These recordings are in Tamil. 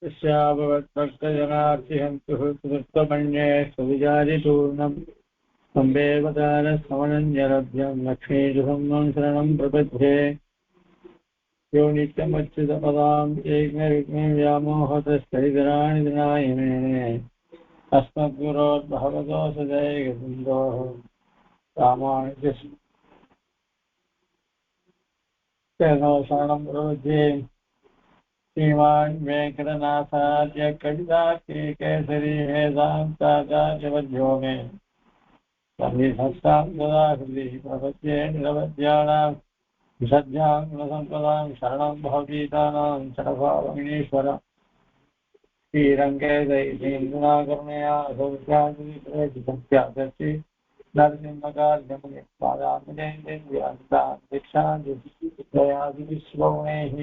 तस्याभवद्भक्तजनार्थिहन्तुः कृतमन्ये सुविचारिपूर्णम् सम्बेवतारसमनञ्जलभ्यं लक्ष्मीजुहं शरणं प्रपद्ये यो नित्यमच्युतपदाम् एकविघ्नं व्यामोहतस्थैतराणि दिनायिने अस्मद्गुरोर्भगवतो सदैकसिन्धोः रामानुजस्य शरणं प्रपद्ये श्रीमान् वेङ्कटनाथार्य कविताकेसरी वेदान्ताचार्यवर्यो मे सन्निधत्तां सदा हृदि प्रपद्ये निरवद्यानां विशद्यां गुणसम्पदां शरणं भवतीतानां शरणभावमिनीश्वर श्रीरङ्गे दैवीन्द्रनाकर्णया असौख्यादिप्रतिसत्यादर्शि नरसिंहकार्यमुनिपादान्तां दीक्षादिदयादिविश्वगुणैः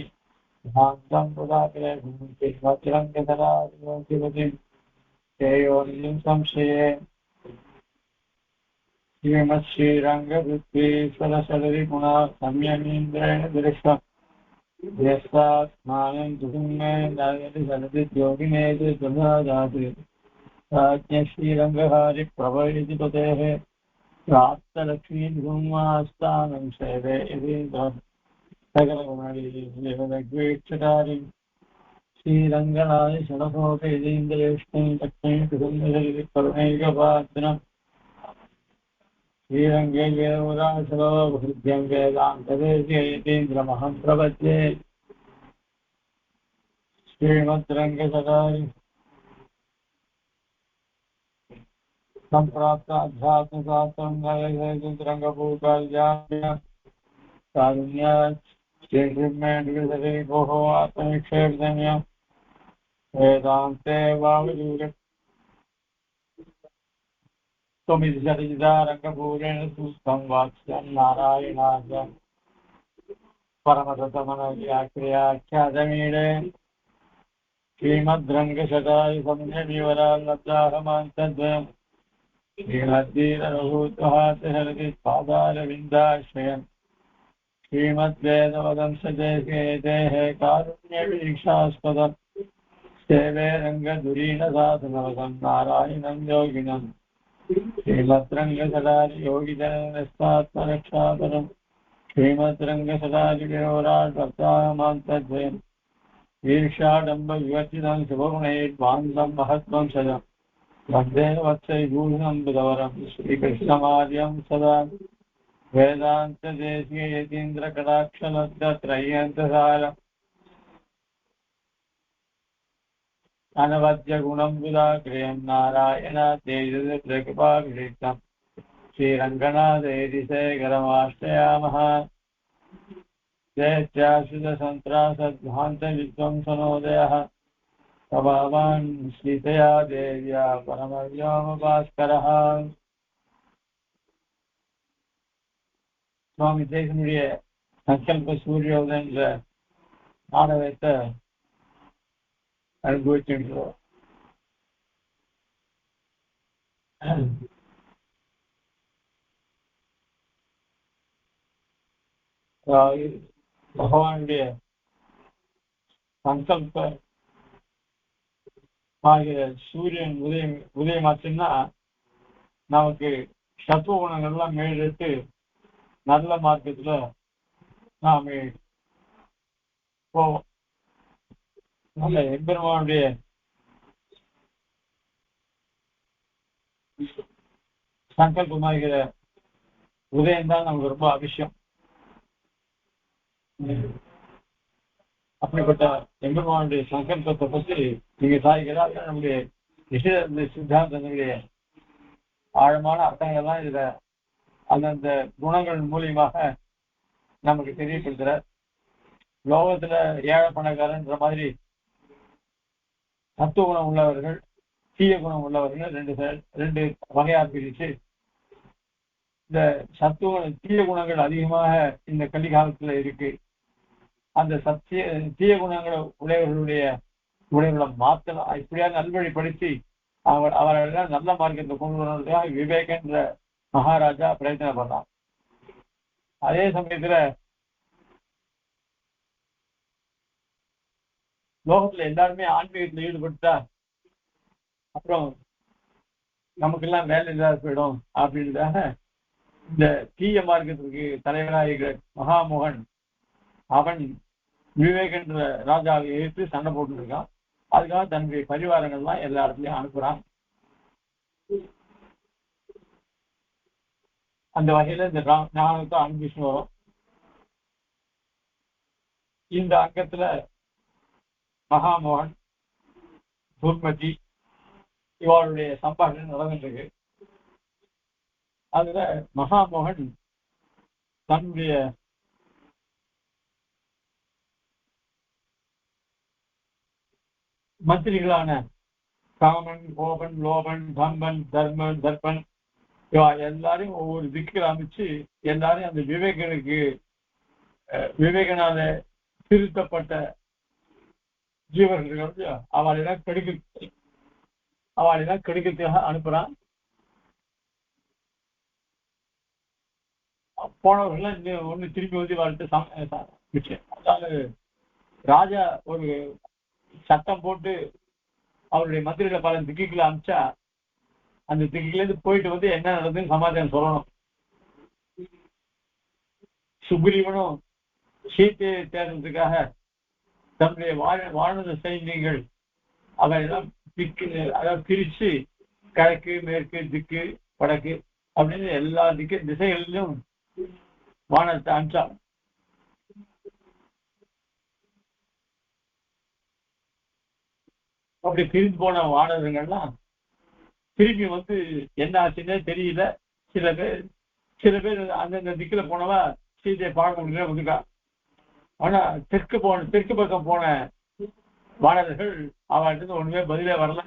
भान्तं पुदाकरे भूमितिमतिरङ्गधरादिमतिमतिं श्रेयोनिं संशये श्रीमत्श्रीरङ्गपृथ्वीश्वरसररिपुणा संयमीन्द्रेण दृष्टम् यस्तात् स्नानं दुहिमे नायति सनदिद्योगिने ददाति राज्ञ श्रीरङ्गहारि प्रभयति पतेः प्राप्तलक्ष्मीधूमास्तानं सेवे इति सकलगुणवीक्षकारि श्रीरङ्गनाय षडभोगेन्द्रेष्ठं लक्ष्मी करुणैकपात्रम् श्रीरङ्गे वेदमुदासरोहृद्यं वेदान्तदेशीयतीन्द्रमहं प्रपद्ये श्रीमद्रङ्गसदारि सम्प्राप्ताध्यात्मशास्त्रं नरङ्गपूकाल्याः कारुण्यात् श्रीकृष्णेन्द्रसरिभोः आत्मनिक्षेपधन्यं वेदान्ते वावजूरे त्वमिति सरिजिदारङ्गपूरेण सूक्तं वाक्यं नारायणाख्यं परमतमनव्याख्याख्यातमीडे श्रीमद्रङ्गशताय संयमिवराल्लब्धाहमान्तद्वयम् श्रीमद्वीररघुत्वहासहरतिपादारविन्दाश्रयम् श्रीमद्वेदवदंशदेशेतेः कारुण्यवीक्षास्पदम् सेवे रङ्गधुरीणसाधनवदं नारायणं योगिनम् श्रीमद्रङ्गसदारि योगिजनस्तात्मरक्षापरम् श्रीमद्रङ्गसदारि विरोराट्भक्तामान्तद्वयम् ईर्ष्याडम्बविवर्जितं शुभगुणैर्वान्दं महत्त्वं सदम् वन्दे वत्सविभूषणं बुधवरं श्रीकृष्णमार्यं सदा वेदान्तदेशीययतीन्द्रकटाक्षलब्धत्रय्यन्तसारम् अनवद्यगुणं बुधाग्र्यं नारायणाद्यैतकृपाभिषिक्तम् श्रीरङ्गनाथेरिशेखरमाश्रयामः जयत्याश्रितसन्त्रासध्वान्तविध्वंसनोदयः प्रभावान् सीतया देव्या परमव्योमभास्करः சுவாமி தேசனுடைய சங்கல்ப சூரியோதயம் என்ற நாடகத்தை அனுபவிக்கின்றோம். பகவானுடைய சங்கல்ப ஆகிய சூரியன் உதயமாச்சுன்னா நமக்கு சத்துவ குணங்கள்லாம் மேலெடுத்து நல்ல மார்க்கத்துல நாம போவோம். நல்ல எம்பெருமானுடைய சங்கல்பமாகிற உதயம் தான் நமக்கு ரொம்ப அவசியம். அப்படிப்பட்ட எம்பெருமானுடைய சங்கல்பத்தை பற்றி நீங்க சாய்கிறார் நம்முடைய சித்தாந்தங்களுடைய ஆழமான அர்த்தங்கள்லாம் இதுல அந்தந்த குணங்கள் மூலியமாக நமக்கு தெரியப்படுத்துற. லோகத்துல ஏழை பணக்காரன்ற மாதிரி சத்துவ குணம் உள்ளவர்கள் தீய குணம் உள்ளவர்கள் ரெண்டு வகையா பிரிச்சு இந்த தீய குணங்கள் அதிகமாக இந்த கலிகாலத்துல இருக்கு. அந்த தீய குணங்களை உடையவர்களை மாற்றலாம், இப்படியா நல்வழிப்படுத்தி அவரெல்லாம் நல்ல மார்க்கத்தை கொண்டு வரதுக்காக விவேகன்ற மகாராஜா பிரயத்தனம் பண்ணான். அதே சமயத்துல லோகத்துல எல்லாருமே ஆன்மீகத்துல ஈடுபட்டா அப்புறம் நமக்கெல்லாம் வேலை இல்லாத போயிடும் அப்படின்றதாக இந்த தீய மார்க்கத்திற்கு தலைவராக மகாமோகன் அவன் விவேகன்ற ராஜாவை எதிர்த்து சண்டை போட்டு இருக்கான். அதுக்காக தன்னுடைய பரிவாரங்கள்லாம் எல்லா இடத்துலயும் அனுப்புறான். அந்த வகையில இந்த ஞானத்தை அனுப்பிச்சு வரும். இந்த அங்கத்துல மகாமோகன் துர்மதி இவருடைய சம்பாஷணை நடந்துருக்கு. அதுல மகாமோகன் தன்னுடைய மந்திரிகளான காமன், கோபன், லோபன், தம்பன், தர்மன், தர்பன் இவா எல்லாரையும் ஒவ்வொரு திக்கில் அமைச்சு எல்லாரையும் அந்த விவேகனால திருத்தப்பட்ட ஜீவர்கள் அவளெல்லாம் கெடுக்கிறதுக்காக அனுப்புறான். போனவர்கள் ஒண்ணு திரும்பி வந்து வாழ்த்து. அதாவது ராஜா ஒரு சட்டம் போட்டு அவருடைய மந்திரியில பல திக்குகளை அனுப்பிச்சா அந்த திக்குல இருந்து போயிட்டு வந்து என்ன நடந்ததுன்னு சமாச்சாரம் சொல்லணும். சுக்ரீவனும் சீத்தையை தேடுறதுக்காக தன்னுடைய வாழ்ந்த சைன்யங்கள் அவையெல்லாம் அதாவது பிரிச்சு கிழக்கு, மேற்கு, திக்கு, வடக்கு அப்படின்னு எல்லா திசைகளிலும் வானத்தை அனுப்பிச்சான். அப்படி பிரிந்து போன வானகங்கள்லாம் திரும்பி வந்து என்ன ஆச்சுன்னே தெரியல. சில பேர் அந்தந்த திக்குல போனவா சீதையை பார்க்க முடியல வந்துட்டா. ஆனா தெற்கு பக்கம் போன வானர்கள் அவர்கிட்ட ஒண்ணுமே பதிலே வரல.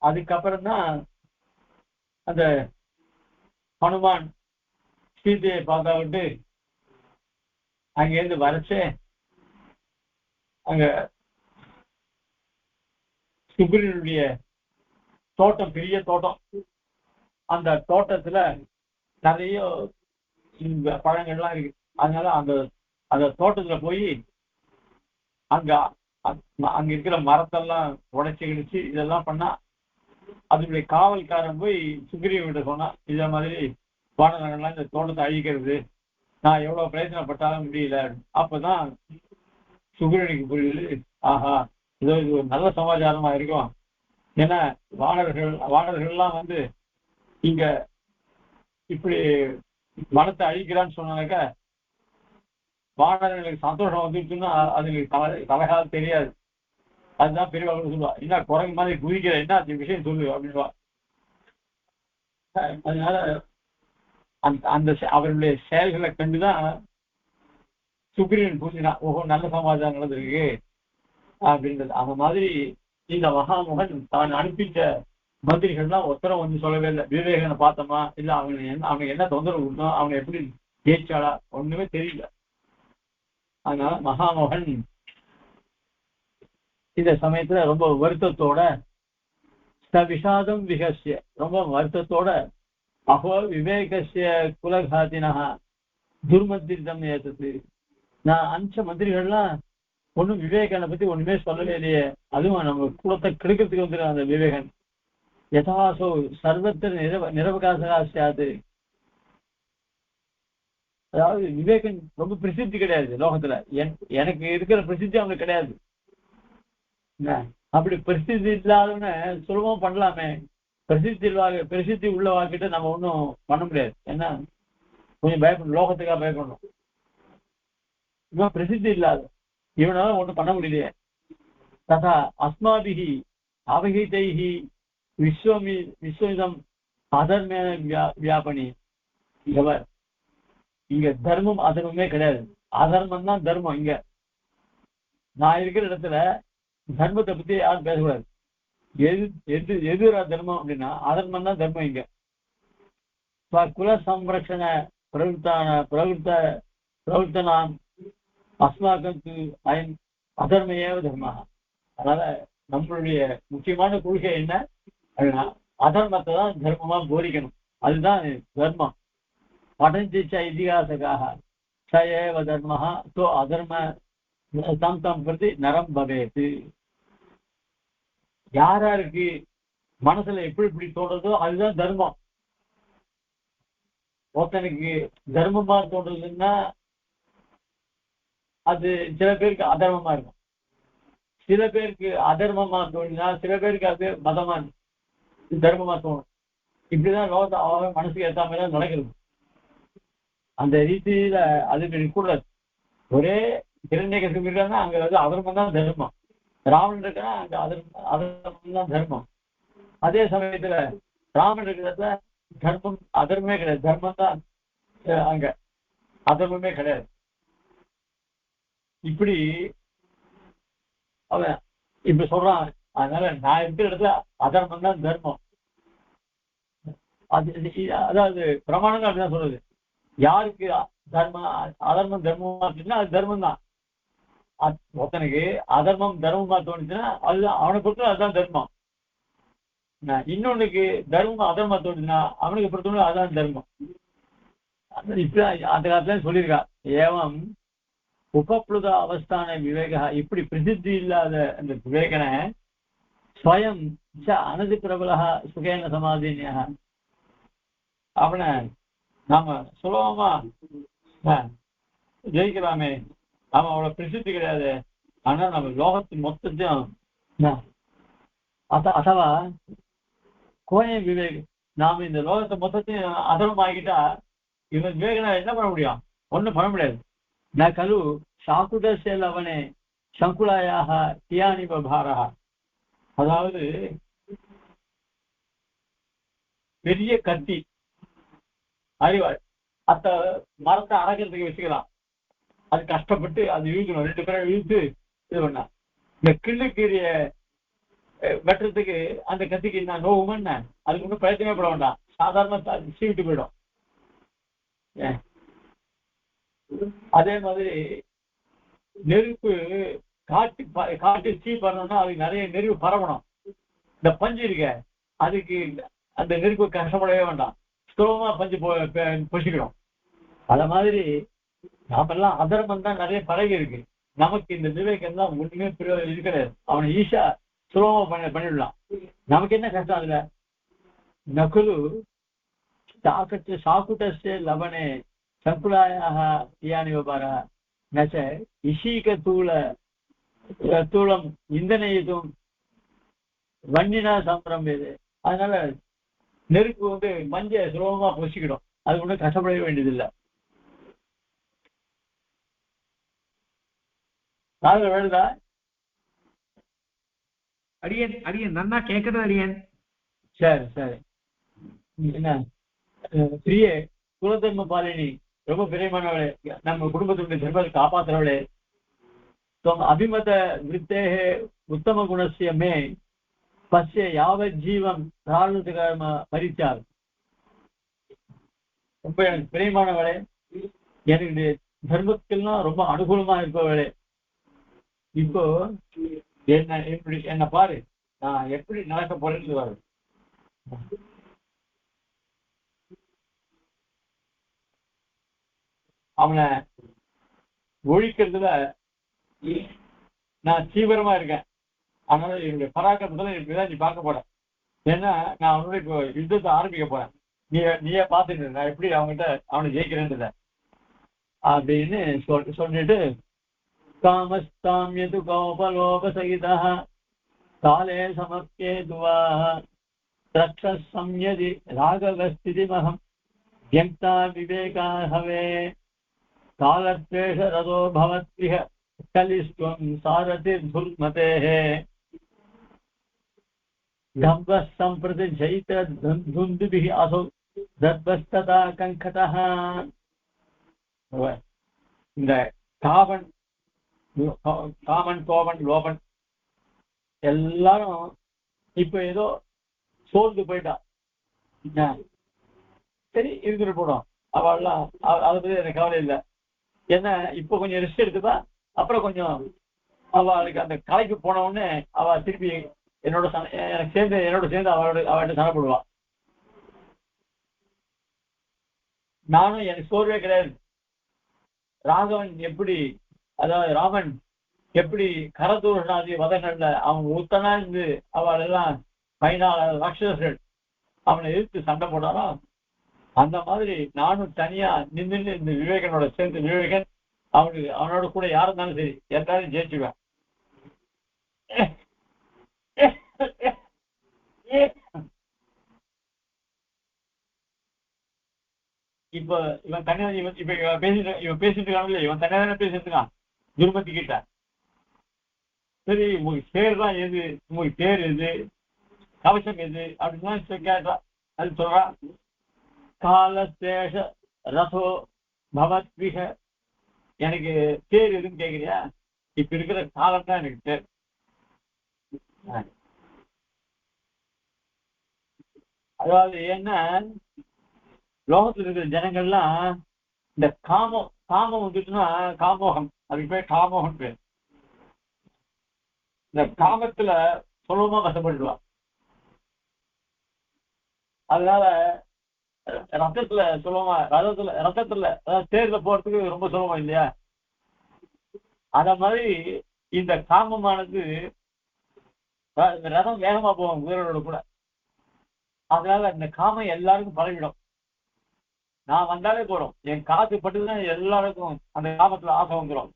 அதுக்கப்புறம் தான் அந்த ஹனுமான் சீதையை பார்த்தா விட்டு அங்கேருந்து வரைச்சே அங்க சுக்ரீவனுடைய தோட்டம், பெரிய தோட்டம். அந்த தோட்டத்துல நிறைய பழங்கள்லாம் இருக்கு. அதனால அந்த தோட்டத்துல போய் அங்க இருக்கிற மரத்தெல்லாம் உடைச்சு கிடிச்சு இதெல்லாம் பண்ணா அதனுடைய காவல்காரன் போய் சுக்ரீவன்கிட்ட சொன்னா, இத மாதிரி வானரங்கள்லாம் இந்த தோட்டத்தை அழிக்கிறது நான் எவ்வளவு பிரயத்தனப்பட்டாலும் முடியல. அப்பதான் சுக்ரீவனுக்கு புரியுது, ஆஹா இது ஒரு நல்ல சமாச்சாரமா இருக்கும். ஏன்னா வானர்கள்லாம் வந்து இங்க இப்படி வனத்தை அழிக்கிறான்னு சொன்னாக்க வானர்களுக்கு சந்தோஷம் வந்துருச்சுன்னா அதுங்களுக்கு தலைகால தெரியாது. அதுதான் பெரியவர்கள் சொல்லுவா, என்ன குரங்கு மாதிரி குதிக்கிற, என்ன விஷயம் சொல்லு அப்படின்வா. அதனால அந்த அவருடைய செயல்களை கண்டுதான் சுக்ரீவன் புரிஞ்சினா, ஓஹோ நல்ல சமாச்சாரம் நடந்திருக்கு அப்படின்றது. அந்த மாதிரி இந்த மகாமுகன் தான் அனுப்பிச்ச மந்திரிகள்லாம் ஒத்தரம் வந்து சொல்லவே இல்லை. விவேகனை பார்த்தோமா இல்ல அவனுக்கு என்ன தொந்தரவு கொடுத்தோம், அவனை எப்படி ஜெயிச்சாளா ஒண்ணுமே தெரியல. அதனால மகாமோகன் இந்த சமயத்துல ரொம்ப வருத்தத்தோட விஷாதம் விகசிய ரொம்ப வருத்தத்தோட அகோ விவேகசிய குலகாத்தினா துர்மந்திரிதம் ஏற்றது. நான் அனுப்பிச்ச மந்திரிகள்லாம் ஒண்ணும் விவேகனை பத்தி ஒண்ணுமே சொல்லவே இல்லையே. அதுவும் நம்ம குலத்தை கெடுக்கிறதுக்கு வந்து அந்த விவேகன் யதாசோ சர்வத்திர நிரவகாசாது. அதாவது விவேகன் ரொம்ப பிரசித்தி கிடையாது லோகத்துல. எனக்கு இருக்கிற பிரசித்தி அவனுக்கு கிடையாது. அப்படி பிரசித்தி இல்லாதவன சுலபமா பண்ணலாமே. பிரசித்தி உள்ளவாக்கிட்ட நம்ம ஒன்றும் பண்ண முடியாது. ஏன்னா கொஞ்சம் பயப்படணும், லோகத்துக்காக பயப்படணும். இவன் பிரசித்தி இல்லாத இவனால ஒன்றும் பண்ண முடியலையே. ததா அஸ்மாபிகி அவகிதைகி விஸ்வமிதம் அதர்மேன வியாபனி. இங்க தர்மம் அதர்மமே கிடையாது. அதர்மம் தான் தர்மம். இங்க நான் இருக்கிற இடத்துல தர்மத்தை பத்தி யாரும் பேசக்கூடாது. எது தர்மம் அப்படின்னா அதர்மம் தான் தர்மம். இங்க குல சம்ரக்ஷண பிரவர்த்தனாம் அஸ்மாக்கு அயன் அதர்மையேவ தர்மம். அதனால நம்மளுடைய முக்கியமான கொள்கை என்ன அப்படின்னா அதர்மத்தை தான் தர்மமா போதிக்கணும். அதுதான் தர்மம். படஞ்சிச்ச இதிகாசகாக ச ஏவ தர்மஹா தோ அதர்ம தம் தம் பிரதி நரம் பவேது. யாராருக்கு மனசுல எப்படி இப்படி தோன்றதோ அதுதான் தர்மம். ஒருத்தனுக்கு தர்மமா தோன்றதுன்னா அது சில பேருக்கு அதர்மமா இருக்கும். சில பேருக்கு அதர்மமா தோணினா சில பேருக்கு அது மதமா தர்மமா தோணும். இப்படிதான் லோகத்தை அவ மனசுக்கு ஏற்ற மாதிரி தான் நடக்கிறது. அந்த ரீதியில அதுக்கு கூடாது. ஒரே இரண்யகசிபு இருக்கான்னா அங்க வந்து அதர்மம் தான் தர்மம். ராவணன் இருக்கா அங்க அதர்மம் தான் தர்மம். அதே சமயத்துல ராமன் இருக்கிறதுல தர்மம் அதர்மமே கிடையாது. தர்மம் தான் அங்க, அதர்மமே கிடையாது. இப்படி அவன் இப்படி சொல்றான். அதனால நான் இருக்கிற இடத்துல அதர்மம் தான் தர்மம். அதாவது பிரமாணங்கள் அப்படிதான் சொல்றது. யாருக்கு அதர்மம் தர்மமா இருந்துச்சுன்னா அது தர்மம் தான். ஒருத்தனுக்கு அதர்மம் தர்மமா தோணுச்சுன்னா அதுதான் அவனை பொறுத்தவரை அதுதான் தர்மம். இன்னொன்னுக்கு தர்மம் அதர்மமா தோணுச்சுன்னா அவனுக்கு பொறுத்தவரை அதுதான் தர்மம். இப்படிதான் அந்த காலத்துல சொல்லியிருக்கா. ஏவம் உபப்ளுத அவஸ்தான விவேக, இப்படி பிரசித்தி இல்லாத அந்த விவேகனை ஸ்வயம் அனதி பிரபலா சுகேன சமாதினியா, அவனை நாம சுலபமா ஜெயிக்கலாமே. அவன் அவ்வளவு பிரசித்தி கிடையாது. ஆனா நம்ம லோகத்தின் மொத்தத்தையும் அசவா கோயம் விவேக், நாம இந்த லோகத்தை மொத்தத்தையும் அதர்மமாகிட்டா இவன் விவேகனா என்ன பண்ண முடியும்? ஒண்ணும் பண்ண முடியாது. ந கலு சாக்குடசேல் அவனே சங்குலாயாக தியானி பாரா. அதாவது பெரிய கத்தி அறிவாள் அத்த மரத்தை அடக்கிறதுக்கு வச்சுக்கலாம். அது கஷ்டப்பட்டு அது இழுக்கணும். 2 பேரை இழுத்து இது பண்ணா. இந்த கிள்ளுக்கீரிய வெட்டுறதுக்கு அந்த கத்திக்கு நான் நோவுமன்னு அதுக்கு ஒன்றும் பிரயத்தனமே பட வேண்டாம். சாதாரண சீவிட்டு போயிடும். அதே மாதிரி நெருப்பு காட்டு சீ பறணும்னா அதுக்கு நிறைய நெருப்பு பரவணும். இந்த பஞ்சு இருக்க அதுக்கு அந்த நெருப்பு கஷ்டப்படவே வேண்டாம். சுலபமா பஞ்சு பொசிக்கணும். அத மாதிரி நாமெல்லாம் அதர்மம் தான் நிறைய பழகி இருக்கு. நமக்கு இந்த விவேகம் தான் ஒண்ணுமே இருக்கிறது. அவனை ஈஸியா சுலபமா பண்ணிடலாம். நமக்கு என்ன கஷ்டம் அதுல? நகுலு சாக்குட்டஸ்ய லவனே சங்குலாயாக தியானி விபாரா நச்ச இஷீக தூளம் இந்தனையும் வன்னினா சம்பரம் இது. அதனால நெருப்பு வந்து மஞ்ச சுலபமா பொசிக்கிடும். அது ஒன்றும் கஷ்டப்படவே வேண்டியதில்லை. நாங்கள் வேணுதா அடியன் அடியன் நன்னா கேட்கறது அடியன். சரி சரி. என்ன பிரிய குலதர்ம பாலினி, ரொம்ப பிரியமானவளே, நம்ம குடும்பத்தினுடைய தர்மத்தை காப்பாற்றுறவளே, அபிமத விருத்தேக உத்தம குணசிய மே பசிய யாவத் ஜீவம் தாழ்வுகர்ம பரிச்சார். ரொம்ப எனக்கு பிரியமானவளே, எனக்கு தர்மத்துக்கெல்லாம் ரொம்ப அனுகூலமா இருப்பவளே, இப்போ என்ன பாரு, நான் எப்படி நடக்க போறேன்னு பாரு. அவனை ஒழிக்கிறதுல நான் தீவிரமா இருக்கேன். அதனால என்னுடைய பராக்கிரமத்துல இப்படிதான் நீ பார்க்க போற. ஏன்னா நான் அவனுடைய இப்போ யுத்தத்தை ஆரம்பிக்க போறேன். நீயே பார்த்துட்டு நான் எப்படி அவனை ஜெயிக்கிறேன்றத அப்படின்னு சொல்லிட்டு காமஸ்தாமியது கோபலோப சகிதா காலே சமர்த்தே துவா ரக்ஷ சம்யதி ராகவஸ்திதி மகம் யக்தா விவேகாஹவே காலத்வேஷ ரதோ பவத்விஹ கலிஸ்வம் சாரதி துர்மதேஹே தம்பஸ் சம்பிரதி ஜெயித துந்துபிஹி அசோ தத்வஸ்ததா கங்கதஹ. இந்த காமன் கோபன் லோபன் எல்லாரும் இப்ப ஏதோ சோர்ந்து போயிட்டா. சரி இருந்துட்டு போடும். அவள்லாம் அதை பத்தி எனக்கு கவலை இல்லை. என்ன இப்ப கொஞ்சம் ரெஸ்ட் எடுத்துப்பா. அப்புறம் கொஞ்சம் அவளுக்கு அந்த கலைக்கு போன உடனே அவ திருப்பி என்னோட சேர்ந்து அவள்கிட்ட சண்டை போடுவா. நானும் எனக்கு சோர்வே கிடையாது. ராகவன் எப்படி, அதாவது ராமன் எப்படி கரதூஷணாதி வதங்கள்ல அவன் உத்தனா இருந்து அவளெல்லாம் 14 ராட்சசர்கள் அவனை எதிர்த்து சண்டை போடாரோ அந்த மாதிரி நானும் தனியா நின்று இந்த விவேகனோட சேர்ந்து விவேகன் அவனோட கூட யார் இருந்தாலும் சரி எல்லாரும் ஜெயிச்சுவேன். இப்ப இவன் தனியா இவன் பேசிட்டு இருக்கான், இவன் தனியா தானே பேசிட்டு இருக்கான் துர்மதி கிட்ட. சரி உங்களுக்கு பேர் தான் எது, உங்களுக்கு பேர் எது, கவசம் எது அப்படின்னு கேட்டா அது சொல்றான். காலசேஷ ரசோ பவத்விக, எனக்கு பேர் எதுன்னு கேக்குறியா, இப்ப இருக்கிற காலம் தான் எனக்கு பேர். அதாவது என்ன, லோகத்தில் இருக்கிற ஜனங்கள்லாம் இந்த காமம் வந்துட்டுன்னா காமோகம், அதுக்கு பேர் காமோகம் பேர். இந்த காமத்துல சுலபமா வசப்படுவான். அதனால ரத்தத்துல சுலபமா ரத்தத்துல தேர்ல போறதுக்கு ரொம்ப சுலபம் இல்லையா, அத மாதிரி இந்த காமமானது ரதம் வேகமா போகும் குதிரையோட கூட. அதனால இந்த காமம் எல்லாருக்கும் பரவிடும். நான் வந்தாலே போறோம், என் காத்து பட்டுதான் எல்லாருக்கும் அந்த காமத்துல ஆசை வந்துடும்.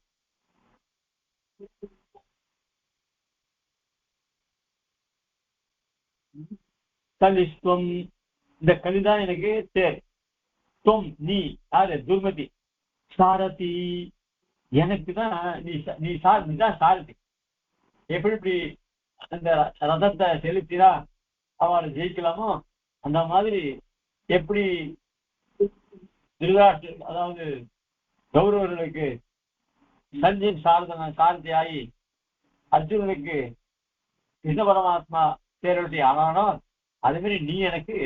கலிஸ்வம், இந்த கலிதான் எனக்கு தேர். தொம் நீ யாரு, துர்மதி. சாரதி, எனக்கு தான் நீதான் சாரதி. எப்படி இப்படி அந்த ரதத்தை செலுத்தினா அவரை ஜெயிக்கலாமோ அந்த மாதிரி எப்படி திருவிழாட்டு, அதாவது கௌரவர்களுக்கு சஞ்சீன் சாரதி ஆகி அர்ஜுனனுக்கு கிருஷ்ண பரமாத்மா தேரோட்டி ஆனானோ அது மாதிரி நீ எனக்கு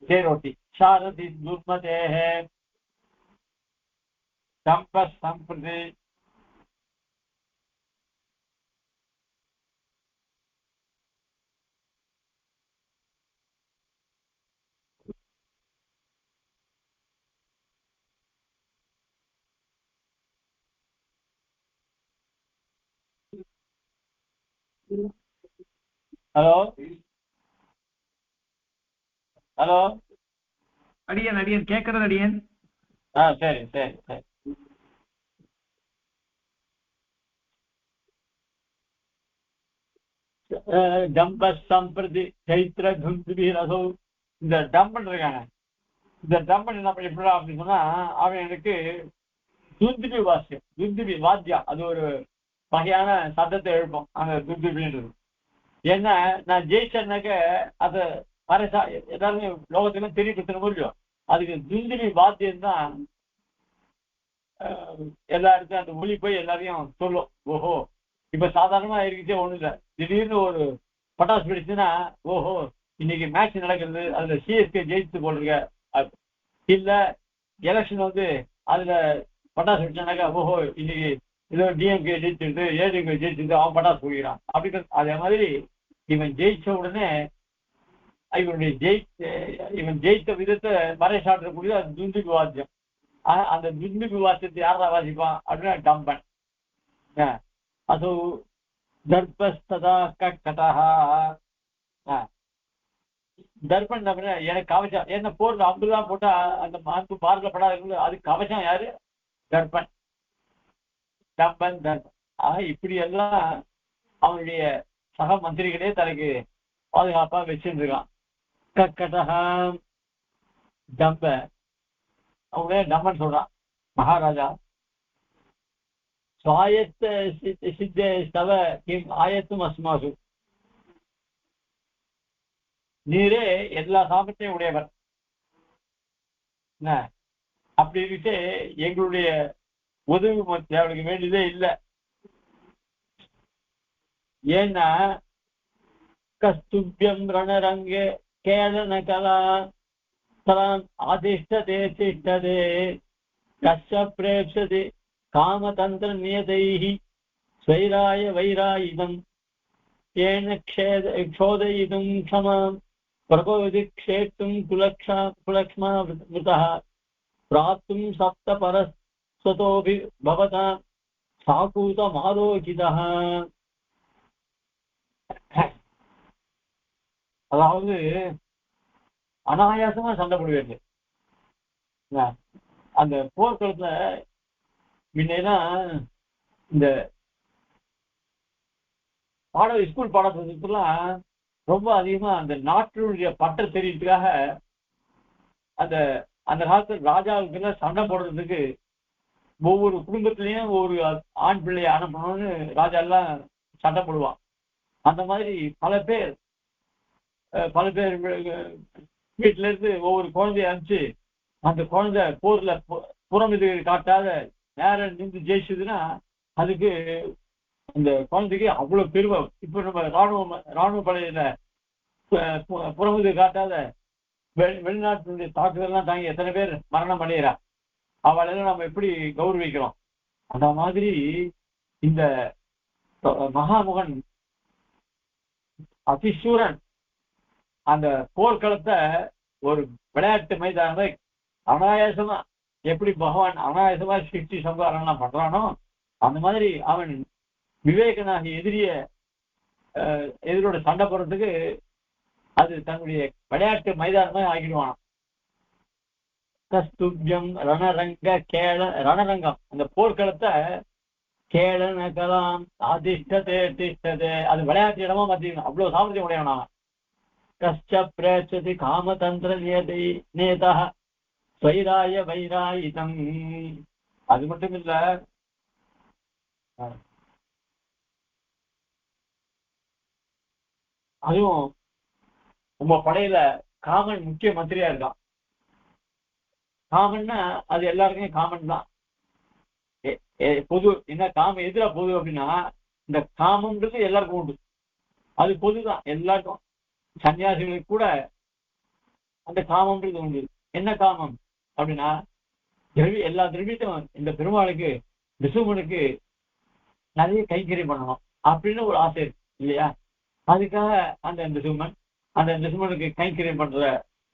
தேரோட்டி. சாரதி துர்மதேஹ சம்பிரதி. ஹலோ ஹலோ, அடியன் கேட்கறது அடியன். சரி சரி சரி. டம்ப சம்பிரதி சைத்திர துந்துபிரசோ. இந்த டம்பன் இருக்காங்க, இந்த டம்பன் என்ன எப்படா அப்படின்னு சொன்னா, அவன் எனக்கு துந்துபி வாசியம், துந்துபி வாத்தியம், அது ஒரு வகையான சத்தத்தை எழுப்போம் அந்த துந்துபின்றது. ஏன்னா நான் ஜெயிச்சேன்னாக்க அதை பரசா எல்லாருமே லோகத்துல தெரியப்படுத்தணும் முடியும். அதுக்கு துந்துபி வாத்தியம் தான் எல்லா இடத்தையும் அந்த மொழி போய் எல்லாரையும் சொல்லும். ஓஹோ இப்ப சாதாரணமா இருக்குச்சே ஒண்ணு இல்லை, திடீர்னு ஒரு பட்டாசு வெடிச்சுன்னா ஓஹோ இன்னைக்கு மேட்ச் நடக்கிறது, அதுல சிஎஸ்கே ஜெயித்து போட்டிருக்க. இல்ல எலெக்ஷன் வந்து அதுல பட்டாசு வெடிச்சானாக்கா ஓஹோ இன்னைக்கு ஏதோ டிஎம்கே ஜெயிச்சுட்டு ஏடிஎம்கே ஜெயிச்சுட்டு அவன் பட்டாசு போகிறான் அப்படி. அதே மாதிரி இவன் ஜெயிச்ச உடனே இவன் ஜெயித்த விதத்தை மறைசாட்டக்கூடிய அது துந்துபி வாத்தியம். அந்த துந்துபி வாத்தியத்தை யாரா வாசிப்பான் அப்படின்னா டம்பன். அது தர்பஸ்ததா கட்டா. தர்பன் அப்படின்னா எனக்கு கவச்சம், என்ன போர்ல அம்புலாம் போட்டா அந்த அம்பு பார்க்கல படாது, அது கவச்சம் யாரு, தர்பன். டம்பன் தர்பன். இப்படி எல்லாம் அவனுடைய சக மந்திரிகளே தனக்கு பாதுகாப்பா வச்சிருந்துருக்கான். கட்டகா டம்ப, அவங்களே டம்பன் சொல்றான் மகாராஜா. சுவாயத்த சித்த ஸ்தவ கிம் ஆயத்தும் அஸ்மாசு. நீரே எல்லா சாமர்த்தியம் உடையவர், அப்படி இருந்துட்டு எங்களுடைய உதவி அவளுக்கு வேண்டியதே இல்லை. ஏன்னா கஸ்துபியம் ரணரங்கே கேளன கலா தலான் ஆதிஷ்டதே திஷ்டதே கஷ்ட பிரேப்சதே காமதந்திர நியதைஹி ஸ்வைராய வைராயுதம் ஏன க்ஷோதயிதும் க்ஷமாம் பிரகோதி க்ஷேத்தும் குலக்ஷ்மா விருதः பிராப்தும் சப்த பரஸ்வதோபி பவதாம் சாக்கூதம் ஆலோகிதா. அதாவது அனாயாசமா சண்டை போடுவேன். அந்த போர்க்களத்துல முன்னெல்லாம் இந்த ஸ்கூல் பாடத்திட்டத்துலாம் ரொம்ப அதிகமா அந்த நாட்டினுடைய பற்ற தெரியறதுக்காக அந்த அந்த காலத்துல ராஜாவுக்கு சண்டை போடுறதுக்கு ஒவ்வொரு குடும்பத்திலையும் ஒவ்வொரு ஆண் பிள்ளையை அனுப்பணும்னு ராஜா எல்லாம் சண்டை போடுவான். அந்த மாதிரி பல பேர் வீட்டுல இருந்து ஒவ்வொரு குழந்தைய அனுப்பிச்சு அந்த குழந்தை போர்ல புறம் இது காட்டாத நேரம் நின்று ஜெயிச்சதுன்னா அதுக்கு அந்த குழந்தைக்கு அவ்வளவு பெருமை. இப்ப நம்ம ராணுவ படையில புறமுது காட்டாத வெளிநாட்டினுடைய தாக்குதல்லாம் தாங்கி எத்தனை பேர் மரணம் அடைகிறா, அவளெல்லாம் நம்ம எப்படி கௌரவிக்கிறோம். அந்த மாதிரி இந்த மகாமுகன் அதிசூரன் அந்த போர்க்களத்தை ஒரு விளையாட்டு மைதானத்தை அனாயாசமா எப்படி பகவான் அனாயாசமா சிருஷ்டி சம்ஹாரம்லாம் பண்றானோ அந்த மாதிரி அவன் விவேகனாகி எதிரோட சண்டை போடுறதுக்கு அது தன்னுடைய விளையாட்டு மைதானமா ஆகிடுவான். கஸ்துபியம் ரணரங்கம் அந்த போர்க்களத்தை கேளன கலாம் அதிஷ்டதே அது விளையாட்டு இடமா மாத்திக்கணும். அவ்வளவு சாமர்த்தியம் உடையவனா. கஷ்ட பிரேட்சதி காமதந்திர நேதா ஸ்வைராய வைராயிதம். அது மட்டும் இல்ல, அதுவும் உங்க படையில காமன் முக்கிய மந்திரியா இருக்கான். காமன்னா அது எல்லாருக்குமே காமன் தான். பொது என்ன காமம் எதிரா பொது அப்படின்னா இந்த காமம்ன்றது எல்லாருக்கும் உண்டு. அது பொதுதான் எல்லாருக்கும். சன்னியாசிகளுக்கு கூட அந்த காமம்ன்றது உண்டு. என்ன காமம் அப்படின்னா எல்லா திரவியத்தையும் இந்த பெருமாளுக்கு விசுவனுக்கு நிறைய கைங்கரியம் பண்ணணும் அப்படின்னு ஒரு ஆசை இருக்கு இல்லையா. அதுக்காக அந்த நிசுமனுக்கு கைங்கரியம் பண்ற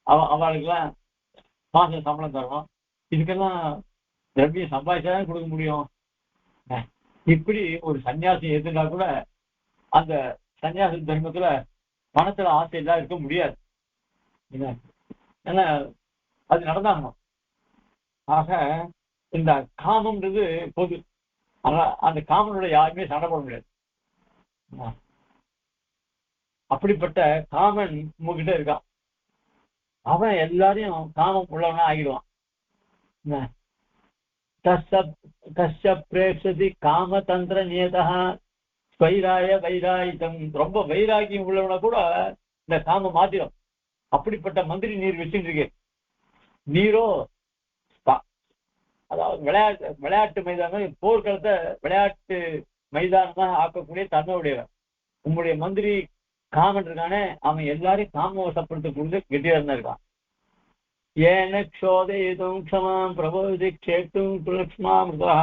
அவளுக்கெல்லாம் மாச சம்பளம் தரணும். இதுக்கெல்லாம் திரவியம் சம்பாதிச்சாதான் கொடுக்க முடியும். இப்படி ஒரு சன்னியாசி எதுனா கூட அந்த சன்னியாசி தர்மத்துல பணத்துல ஆசை எல்லாம் இருக்க முடியாது. ஏன்னா அது நடந்தாகணும். ஆக இந்த காமம்ன்றது பொது. அந்த காமனோட யாருமே சண்டை போட முடியாது. அப்படிப்பட்ட காமன் உங்ககிட்ட இருக்கான். அவன் எல்லாரையும் காமம் உள்ளவனா ஆகிடுவான். பிரேட்சதி காமதந்திர நியதா ஸ்வைராய வைராயிதம். ரொம்ப வைராகியம் உள்ளவனா கூட இந்த காமம் மாத்திரம். அப்படிப்பட்ட மந்திரி நீர் வச்சுருக்கு. நீரோ அதாவது விளையாட்டு மைதானம் போர்க்களத்தை விளையாட்டு மைதானமாக ஆக்கக்கூடிய தன்மை உடையவன். உங்களுடைய மந்திரி காமன் இருக்கானே அவன் எல்லாரையும் காமவசப்படுத்தக்கூடிய கெட்டியா இருக்கான். ஏன க்ஷோதயிதும் க்ஷமாம் பிரபோதி க்ஷேத்தும் குலக்ஷ்மாமிருதா.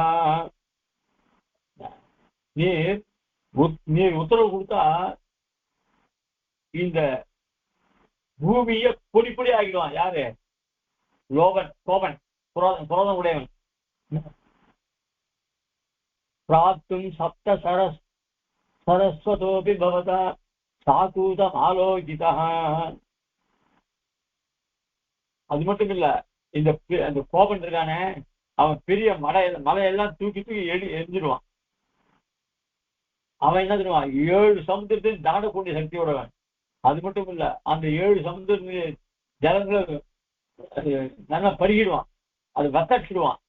நீர் உத்தரவு கொடுத்தா இந்த பூமியை பொடி பொடி ஆகிடுவான். யாரு? கோபன் புரோதம் உடையவன். பிராப்தும் சப்த சரஸ்வதோபி பவதா சாகூதம் ஆலோகிதா. அது மட்டும் இல்ல, இந்த கோபன் இருக்கானே அவன் பெரிய மலையெல்லாம் தூக்கி எரிஞ்சிடுவான். அவன் என்ன தெரியுவான்? 7 சமுத்திரத்தையும் தாண்டக்கூடிய சக்தியோடவன். அது மட்டும் இல்ல, அந்த 7 சமுத்திர ஜலங்களை நல்லா பருகிடுவான், அது வத்தடிச்சிடுவான்.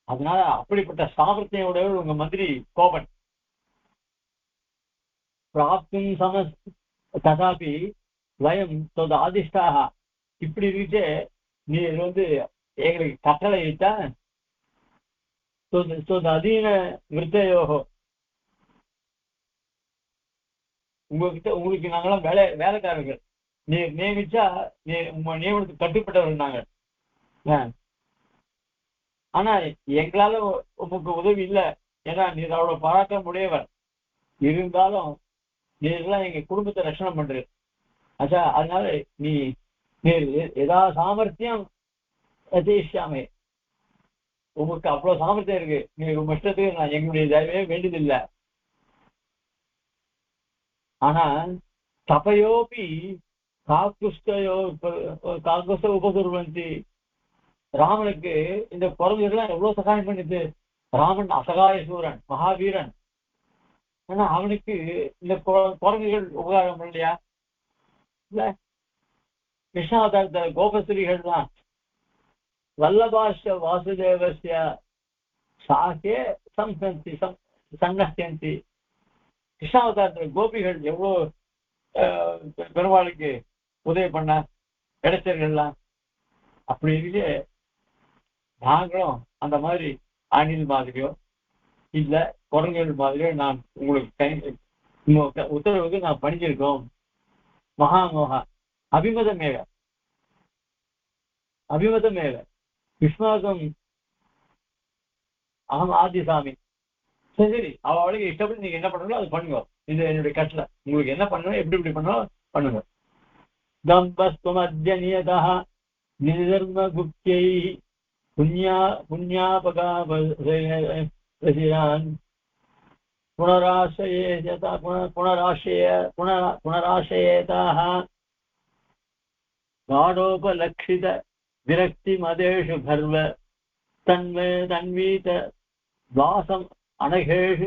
அதனால அப்படிப்பட்ட சாமர்த்தியோட உங்க மந்திரி கோபன். பிராப்தும் ததாபி வயம் தொத ஆதிஷ்டாக. இப்படி இருந்துச்சு நீ எங்களுக்கு கட்டளை இட்டா அதீன விருத்தையோகோ. உங்களுக்கு நாங்களாம் வேலைக்காரர்கள். நீ நியமிச்சா உங்க நியமனத்துக்கு கட்டுப்பட்டவர்கள் நாங்கள். ஆனா எங்களால உங்களுக்கு உதவி இல்லை. ஏன்னா நீர் அவ்வளவு பராக்கிரம் உடையவர். இருந்தாலும் நீர்லாம் எங்க குடும்பத்தை ரட்சணம் பண்றது. ஆச்சா, அதனால நீர் ஏதாவது சாமர்த்தியம் யதேஷ்யாமே உங்களுக்கு அவ்வளவு சாமர்த்தியம் இருக்கு, நீங்க உங்க இஷ்டத்துக்கு நான் எங்களுடைய தயவே வேண்டியதில்லை. ஆனா தபையோபி காக்குஸ்தயோ காக்குஸ்த உபதுர்வந்தி. ராமனுக்கு இந்த குரங்குகள்லாம் எவ்வளவு சகாயம் பண்ணுது. ராமன் அசகாய சூரன், மகாவீரன். ஆனா அவனுக்கு இந்த குரங்குகள் உபகாரம் இல்லையா? இல்ல. கிருஷ்ணாவதாரத்த கோபஸ்திரிகள் தான் வல்லபாஷ வாசுதேவசிய சாகே சம்சந்தி சன்னஸ்யந்தி. கிருஷ்ணாவதாரத்துல கோபிகள் எவ்வளவு பெருமாளுக்கு உதவி பண்ண இடைச்சர்கள்லாம். அப்படி இருக்கு நாங்களும் அந்த மாதிரி அணில் மாதிரியோ இல்ல குரங்குகள் மாதிரியோ நான் உங்களுக்கு உத்தரவுக்கு நான் பணிஞ்சிருக்கோம். மகாமோகா அபிமதமேக அபிமதமேக விஸ்வாசம் அகம் ஆதிசாமி. சரி, அவளுக்கு இஷ்டப்பட்டு நீங்க என்ன பண்ணணும் அது பண்ணுங்க. இது என்னுடைய கட்டளை. உங்களுக்கு என்ன பண்ணணும், எப்படி எப்படி பண்ணணும் பண்ணுங்க. தம்பஸ்துமத்யநியதா நிதர்ம குப்தை புண்ணியாபகான் புனராசயேதாக காடோபலக்ஷித விரக்தி மதேஷு கர்வ தன்வீத வாசம் அனகேஷு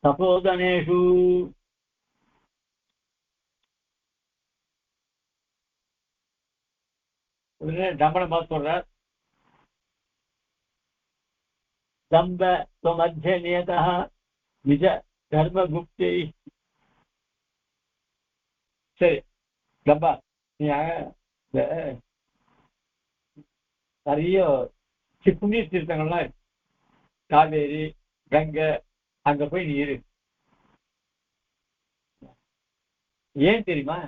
தபோதனேஷு. தம்பனை பார்த்து சொல்றார். தம்ப மத்திய நியதா நிஜ தர்மகுப்தை. சரி தம்பா, நீ நிறைய புண்ணிய தீர்த்தங்கள்லாம் இருக்கு. காவேரி கங்கை அங்க போய் நீ இரு. ஏன் தெரியுமா?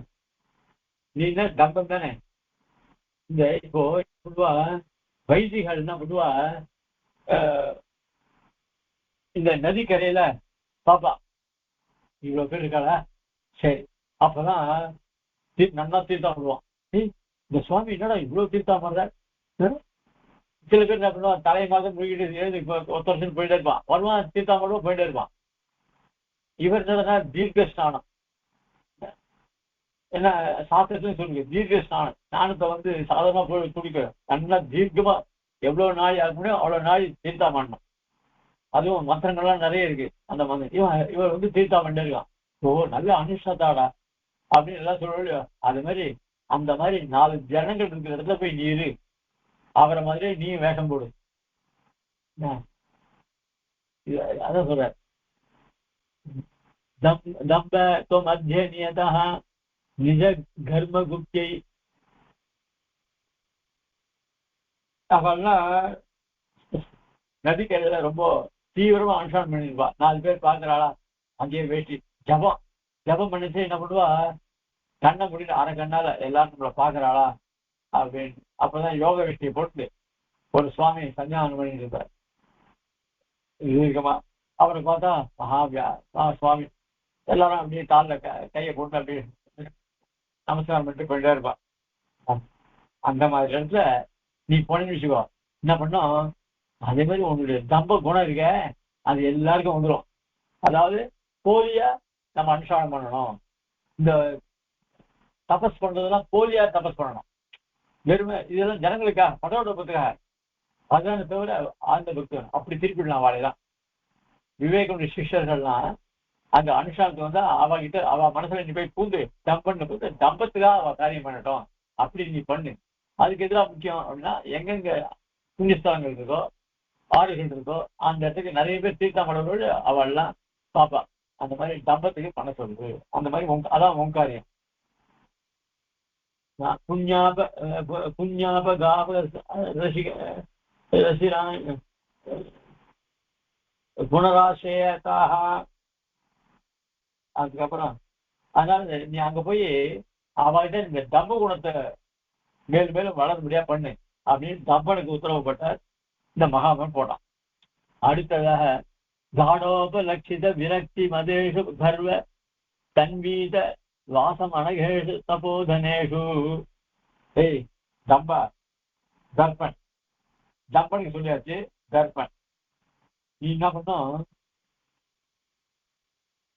நீ என்ன தம்பம் தானே. இந்த இப்போ பொதுவா வைதிகள்னா பொதுவா இந்த நதிக்கரையில பாப்பா இவ்வளவு பேர் இருக்காளா, சரி அப்பதான் நல்லா தீர்த்தம் பண்ணுவான். இந்த சுவாமி என்னடா இவ்வளவு தீர்த்தம் பண்ற. சில பேர் என்ன பண்ணுவான், தலை மாதம் முடிக்கிட்டு ஒருத்தர் போயிட்டே இருப்பான், வருவான் தீர்த்தம் பண்ணுவோம் போயிட்டே இருப்பான். இவர் என்னன்னா தீர்க்க ஸ்நானம். என்ன சாஸ்திரத்துல சொல்லுங்க, தீர்க்க ஸ்நானம். ஸ்நானத்தை சாதாரணமா போய் குடிக்க நல்லா தீர்க்கமா எவ்வளவு நாள் ஆக முடியும் அவ்வளவு நாள் தீர்த்தம் பண்ணணும். அதுவும் மந்திரங்கள்லாம் நிறைய இருக்கு. அந்த மந்திரம் இவர் தீர்த்தா பண்ணிருக்கான். ஓ நல்ல அனுஷ்டாடா அப்படின்னு எல்லாம் சொல்ல. அது மாதிரி அந்த மாதிரி 4 ஜனங்கள் இருக்கிற இடத்துல போய் நீ இரு. அவரை மாதிரியே நீ வேஷம் போடு. அதான் சொல்ற. தம்ப மத்திய நியதா நிஜ கர்ம குப்தை. அவெல்லாம் நதிக்கரையில ரொம்ப தீவிரமா அனுஷ்டானம் பண்ணிருப்பா. 4 பேர் பாக்குறாளா, அங்கேயே வேட்டி ஜபம் பண்ணிச்சு என்ன பண்ணுவா, கண்ணை முடிட்டு அரை கண்ணால எல்லாரும் நம்மளை பாக்குறாளா அப்படின்னு. அப்பதான் யோக வேஷ்டியை போட்டு ஒரு சுவாமி சன்னியாசனம் பண்ணிட்டு இருப்பார். இருக்கமா அவரை பார்த்தா மகாவியா சுவாமி எல்லாரும் அப்படியே காலில் கையை போட்டு அப்படியே நமஸ்காரம் பண்ணிட்டு போயிட்டே இருப்பா. அந்த மாதிரி இடத்துல நீ போனேன்னு வச்சுக்கோ, என்ன பண்ணும், அதே மாதிரி உன்னுடைய தம்ப குணம் இருக்க அது எல்லாருக்கும் வந்துடும். அதாவது போலியா நம்ம அனுஷ்டானம் பண்ணணும். இந்த தபஸ் பண்றதெல்லாம் போலியா தபஸ் பண்ணணும். வெறுமை இதெல்லாம் ஜனங்களுக்காக படோடப்பத்துக்காக, அதான தவிர ஆழ்ந்த பக்தன் அப்படி திருப்பிடலாம். வாழைதான் விவேகனுடைய சிஷ்யர்கள்லாம் அந்த அனுஷ்டானத்தை அவகிட்ட அவ மனசுல நீ போய் பூந்து தம்பன்னு தம்பத்துக்காக அவ காரியம் பண்ணட்டும். அப்படி நீ பண்ணு. அதுக்கு எதிராக முக்கியம் அப்படின்னா எங்கெங்க புண்ணியஸ்தலங்கள் இருக்கோ ஆறுகள் இருக்கோ அந்த இடத்துக்கு நிறைய பேர் தீர்த்தம் பண்ணவர்கள் அவள்லாம் பாப்பா. அந்த மாதிரி தம்பத்துக்கு பண்ண சொல்லுது. அந்த மாதிரி அதான் ஓங்காரியம். குணராசேயத்தாக. அதுக்கப்புறம் அதனால நீ அங்க போய் அவகிட்ட இந்த தம்ப குணத்தை மேலும் மேலும் வளர முடியா பண்ணு அப்படின்னு தம்பனுக்கு உத்தரவுப்பட்டார். இந்த மகாமன் போட்டான். அடுத்ததாக காடோபலட்சித விரக்தி மதேஷு கர்வ தன்வீத வாசம் அனகேஷு தபோதனேஷு. ஏய் தம்பா தர்பன், தம்பனுக்கு சொல்லியாச்சு. தர்ப்பன். நீ என்ன பண்ணும்,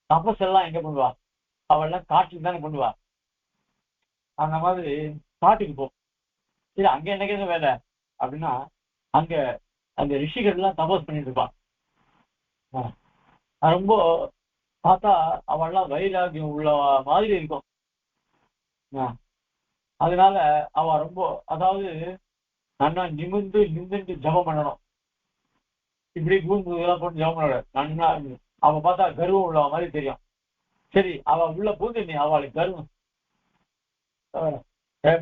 தபஸ் எல்லாம் எங்க பண்ணுவா, அவள்லாம் காட்டுக்கு தானே பண்ணுவா. அந்த மாதிரி காட்டுக்கு போ. சரி, அங்க என்னைக்கு வேலை அப்படின்னா, அங்க அந்த ரிஷிகள் எல்லாம் தபஸ் பண்ணிட்டு இருப்பான். ரொம்ப பார்த்தா அவள்லாம் வைராகியம் உள்ள மாதிரி இருக்கும். அதனால அவ ரொம்ப, அதாவது நன்னா நிமிர்ந்து நின்றுட்டு ஜபம் பண்ணணும். இப்படி கூண்டு இதெல்லாம் போட்டு ஜபம் பண்ணக்கூடாது. நன்னா அவ பார்த்தா கர்வம் உள்ள மாதிரி தெரியும். சரி, அவ உள்ள பூந்து நீ அவளுக்கு கர்வம்.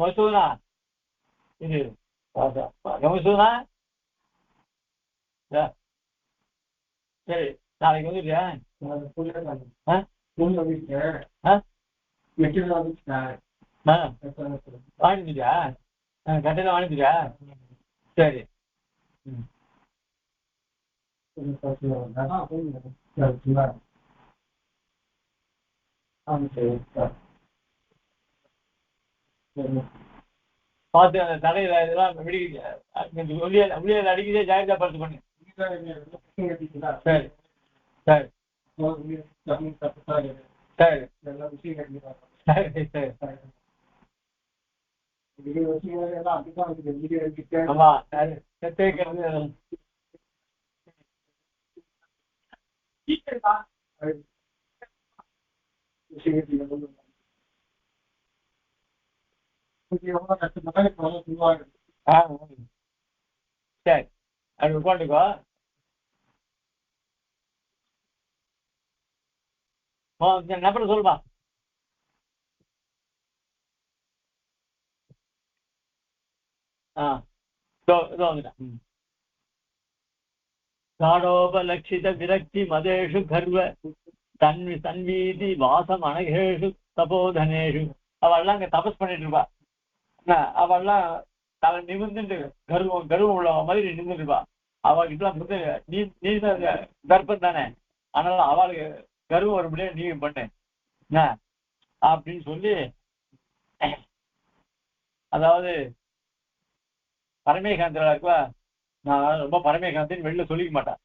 மசூதனா, இது மசூதனா, சரி நாளைக்கு வந்துட்டியா? வாங்கிட்டியா? கட்டையில வாங்கிட்டியா? சரி. பார்த்து அந்த தலையில இதெல்லாம் உள்ளியல் அடிக்கிறதே ஜாகிரதா பார்த்து பண்ணு. சரி சரி சரி சரி சரி. ஆமா, சரி அது உட்காந்துக்கோ. நம்பர் சொல்லுப்பா. இதோ வந்துட்டேன். காடோபலட்சித விரக்தி மதேஷு கர்வ தன்வீதி வாசம் அனகேஷு தபோதனேஷு. அவள்லாம் அங்க தபஸ் பண்ணிட்டு இருப்பா. அவள்லாம் தலை நிமிர்ந்துட்டு கர்வம் உள்ள மாதிரி நிமிர்ந்துட்டு இருப்பா. அவளுக்கு நீ கர்ப்பம் தானே, அதனால அவளுக்கு கர்வம் வரும்படியா நீ பண்ணு அப்படின்னு சொல்லி, அதாவது பரமேகாந்தா இருக்குவா. நான் ரொம்ப பரமேகாந்தின்னு வெளில சொல்லிக்க மாட்டேன்.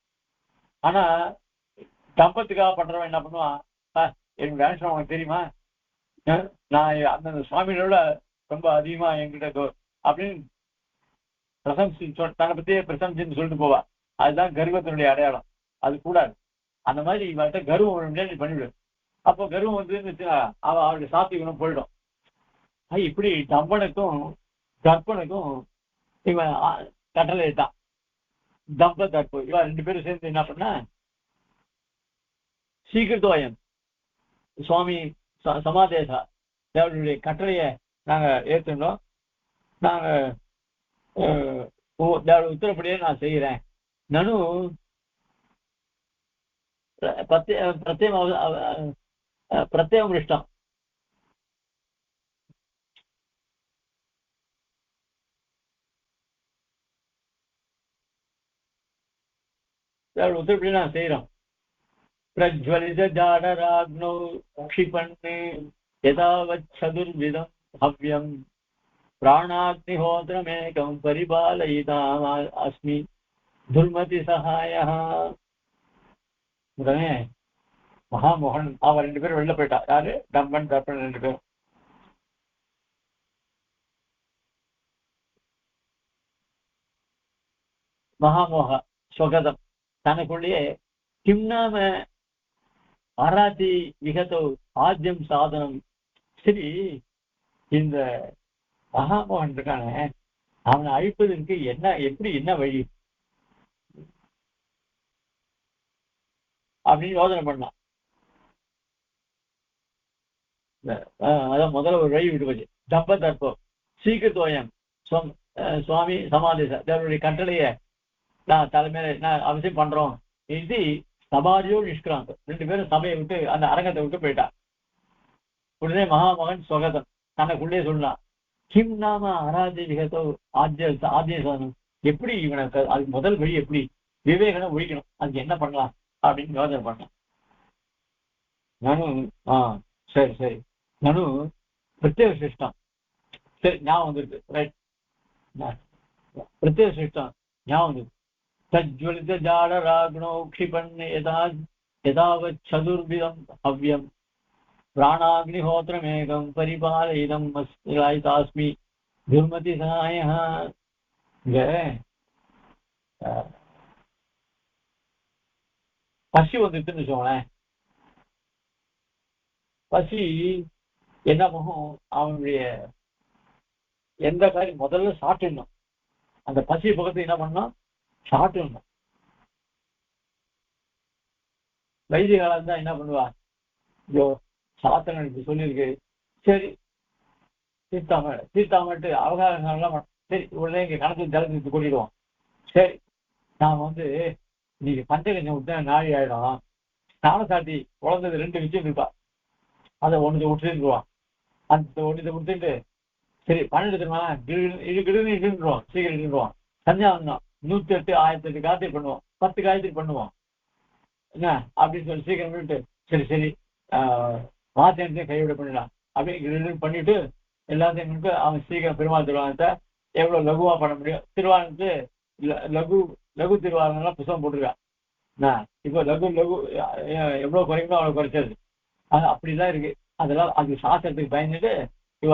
ஆனா தம்பத்துக்காக பண்றவன் என்ன பண்ணுவான், எனக்கு வேஷம் உனக்கு தெரியுமா, நான் அந்த சுவாமிகளோட ரொம்ப அதிகமா என்கிட்ட அப்படின்னு தன்னை பத்தியே பிரசம்சின்னு சொல்லிட்டு போவா. அதுதான் கர்வத்தினுடைய அடையாளம். அது கூடாது. அந்த மாதிரி இவர்கிட்ட கர்வம் நீ பண்ணிவிடு. அப்போ கர்வம் வந்து அவளுடைய சாத்திகனும் போயிடும். இப்படி தம்பனுக்கும் கற்பனுக்கும் இவன் கட்டளை இட்டான். தம்ப தற்பு இவ 2 பேரும் சேர்ந்து என்ன பண்ண, சீக்கிரத்தோயம் சுவாமி சமாதேசா தேவனுடைய கட்டளையை நாங்க ஏற்றுட்டோம். நாங்க தேவனுடைய உத்தரப்படியே நான் செய்யறேன். நனு பிரத்யேகம் இஷ்டம். தேவனுடைய உத்தரப்படியே நான் செய்யறோம். பிரஜ்வலித ஜாடராக்னோ க்ஷிபன்னே யதாவச்சதுர்விதம் ஹவ்யம் பிராணாக்னிஹோத்திரமேகம் பரிபாலயிதாம் அஸ்மி துர்மதி சகாயः. உடனே மகாமோகன் அவ 2 பேரும் வெளில போயிட்டா. யாரு? தம்பன் தர்ப்பன் 2 பேரும். மகாமோக ஸ்வகதம் தனக்குள்ளேயே கிம் நாம ஆராத்தி விகதோ ஆத்தியம் சாதனம். சரி, இந்த மகாமோகன் இருக்கானே, அவனை அழிப்பதற்கு என்ன வழி அப்படின்னு யோசனை பண்ணான். அதான் முதல்ல ஒரு வழி விட்டு போச்சு. தம்ப தர்ப்பம் சீக்கிரத்தோயம் சுவாமி சமாதேச தேவனுடைய கட்டளையை நான் தலைமையில நான் அவசியம் பண்றோம். இது சபாரியோ நிஷ்கிராந்த் 2 பேரும் சபையை விட்டு அந்த அரங்கத்தை விட்டு போயிட்டா. உடனே மகாமகன் ஸ்வகதம் தனக்குள்ளே சொன்னான், கிம் நாம ஆராத்திய விகதோ ஆத்திய சாதனம். எப்படி இவனுக்கு அதுக்கு முதல் வழி எப்படி விவேகனை ஒழிக்கணும், அதுக்கு என்ன பண்ணலாம் அப்படின்னு யோசனை பண்ணான். நானும் சரி சரி நானும் பிரத்யேக சிருஷ்டம். சரி ஞாபகம் வந்துருக்கு. ரைட், பிரத்யேக சிருஷ்டம் ஞாபகம் வந்துருக்கு. தஜ்வலித ஜாட ராக்னோ க்ஷிபன் யதாவச்சதுர்விதம் ஹவ்யம் பிராணாக்னிஹோத்திரமேகம் பரிபாலயிதம் தாஸ்மி துர்மதி சகாய. இங்க பசி வந்துட்டுன்னு வச்சுக்கோங்களேன். பசி என்ன பண்ணும், அவனுடைய எந்த காரியம் முதல்ல சாப்பிடணும். அந்த பசி பக்கத்து என்ன பண்ணணும், சாப்பிடணும். வைத்திய காலம் தான் என்ன பண்ணுவா, ஐயோ சாத்திரம் இப்படி சொல்லியிருக்கு, சரி தீர்த்தாமட்டு அவகாசம் சரி உடனே இங்க கணக்கு ஜலத்துக்கு கூட்டிடுவோம். சரி நான் இன்னைக்கு பஞ்சகஞ்சம் விட்டு நாழி ஆயிடும், ஸ்நானம் சாட்டி குழந்தை 2 விஷயம் இருப்பா, அதை ஒன்று விட்டுருவான். அந்த ஒன்றத்தை விட்டுட்டு சரி 12 தெரியுமா இழுக்கிடுவோம், சீக்கிரம் இழுக்கிடுவோம். சஞ்சாவந்தம் 108 1008 காயத்ரி பண்ணுவோம், 10 காயத்ரி பண்ணுவோம் என்ன அப்படின்னு சொல்லி சீக்கிரம் பண்ணிட்டு சரி மாத்தியத்தையும் கைவிட பண்ணிடலாம் அப்படின்னு பண்ணிட்டு எல்லாத்தையும் பண்ணிட்டு அவன் சீக்கிரம் பெருமாள் திருவாரணத்தை எவ்வளவு லகுவா பண்ண முடியும். திருவாரணத்து லகு திருவாரணம்லாம் புத்தகம் போட்டிருக்கான். இப்போ லகு எவ்வளவு குறைக்கணும் அவ்வளவு குறைச்சது, அப்படிதான் இருக்கு. அதெல்லாம் அது சாஸ்திரத்துக்கு பயந்துட்டு இவ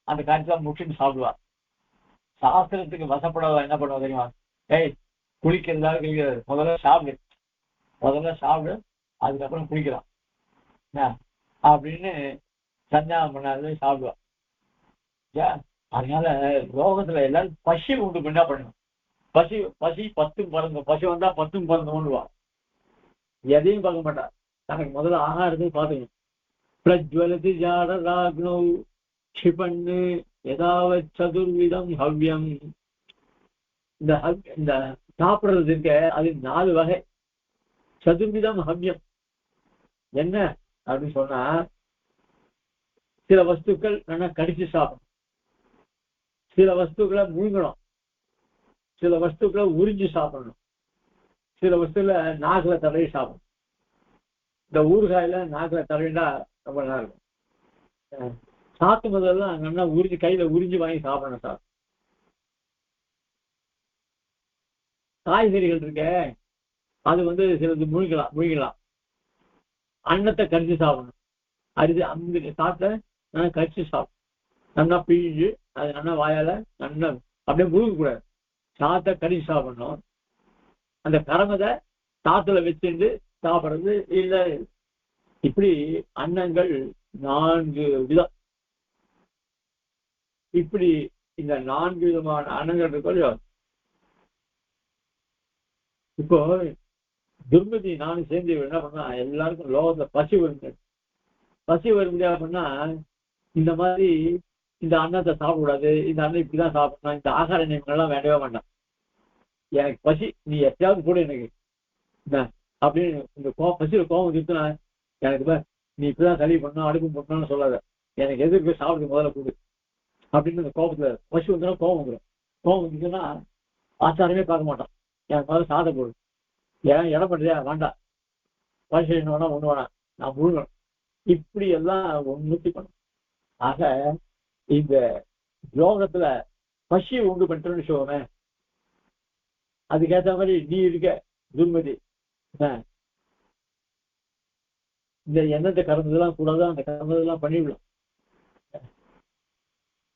அந்த காரியத்தை முடிச்சுட்டு சாப்பிடுவா. சாஸ்திரத்துக்கு வசப்படாத என்ன பண்ணுவா தெரியுமா, குளிக்கிறதா குளிக்கிறது, முதல்ல சாப்பிடு அதுக்கப்புறம் குளிக்கலாம் அப்படின்னு சஞ்சாகம் பண்ணாத சாப்பிடுவா. அதனால லோகத்துல எல்லாரும் பசி உண்டு பண்ணா பண்ணணும். பசி 10 பிறந்த பசி வந்தா 10 பிறந்த கொண்டுவா, எதையும் பார்க்க மாட்டா. தனக்கு முதல்ல ஆகாரத்தையும் பார்த்துக்கணும். பிரஜ்வலதி ஜாடராக்னோ க்ஷிபன்னு யதாவத் சதுர்விதம் ஹவ்யம். இந்த சாப்பிடுறது இருக்க அது 4 வகை. சதுர்விதம் ஹவ்யம் என்ன அப்படின்னு சொன்னா, சில வஸ்துக்கள் நல்லா கடிச்சு சாப்பிடணும், சில வஸ்துக்களை முழுங்கணும், சில வஸ்துக்களை உறிஞ்சு சாப்பிடணும், சில வஸ்துல நாக்குல தடவி சாப்பிடணும். இந்த ஊறுகாயில நாக்குல தடவிண்டா ரொம்ப நல்லா இருக்கும். சாப்பிடும் போதெல்லாம் நல்லா உறிஞ்சு கையில உறிஞ்சு வாங்கி சாப்பிடணும் சார். காய்கறிகள் இருக்க அது சிலது முழுங்கலாம். அன்னத்தை கடிச்சு சாப்பிடணும், அரிசி அந்த சாப்பிட்ட நல்லா கடிச்சு சாப்பிடணும், நல்லா பிழிஞ்சு அது நல்லா வாயால நல்லா அப்படியே முழுங்க கூடாது, சாத்தை கடிச்சு சாப்பிடணும். அந்த கரமதை சாத்துல வச்சுட்டு சாப்பிடுறது இல்லை. இப்படி அன்னங்கள் 4 விதம். இப்படி இந்த 4 விதமான அன்னங்கள் இருக்கோ. இப்போ துர்மதி நானும் சேர்ந்து என்ன பண்ணா, எல்லாருக்கும் லோகத்துல பசி வரும் முடியாது பண்ணா, இந்த மாதிரி இந்த அன்னத்தை சாப்பிடக்கூடாது, இந்த அன்னம் இப்படிதான் சாப்பிடணும், இந்த ஆகார நியமங்கள்லாம் வேண்டவே வேண்டாம், எனக்கு பசி நீ எப்பயாவது கூட எனக்கு அப்படின்னு இந்த பசியில கோபம் இருக்குன்னா, எனக்கு நீ இப்படிதான் கல்வி பண்ணணும் அடுப்பு பண்ணணும்னு சொல்லாத, எனக்கு எதிர்ப்பு சாப்பிடுறது முதல்ல கொடு அப்படின்னு அந்த கோபத்துல பசி வந்துடும். கோபம் வந்துச்சுன்னா ஆச்சாரமே பார்க்க மாட்டான், எனக்கு முதல்ல சாதம் போடு, ஏன் இடம் பண்ணுறியா வேண்டாம், பசி என்ன வேணா ஒண்ணு வேணாம், நான் முழுங்கணும், இப்படி எல்லாம் ஒண்ணுத்தி பண்ணும். ஆக இந்த யோகத்துல பசியை உண்டு பண்ணிட்டோம்னு சொல்லுவோமே, அதுக்கேற்ற மாதிரி நீ இருக்க துர்மதி, இந்த எண்ணத்தை கறந்ததெல்லாம் கூடாது, அந்த கறந்ததெல்லாம் பண்ணிவிடும்.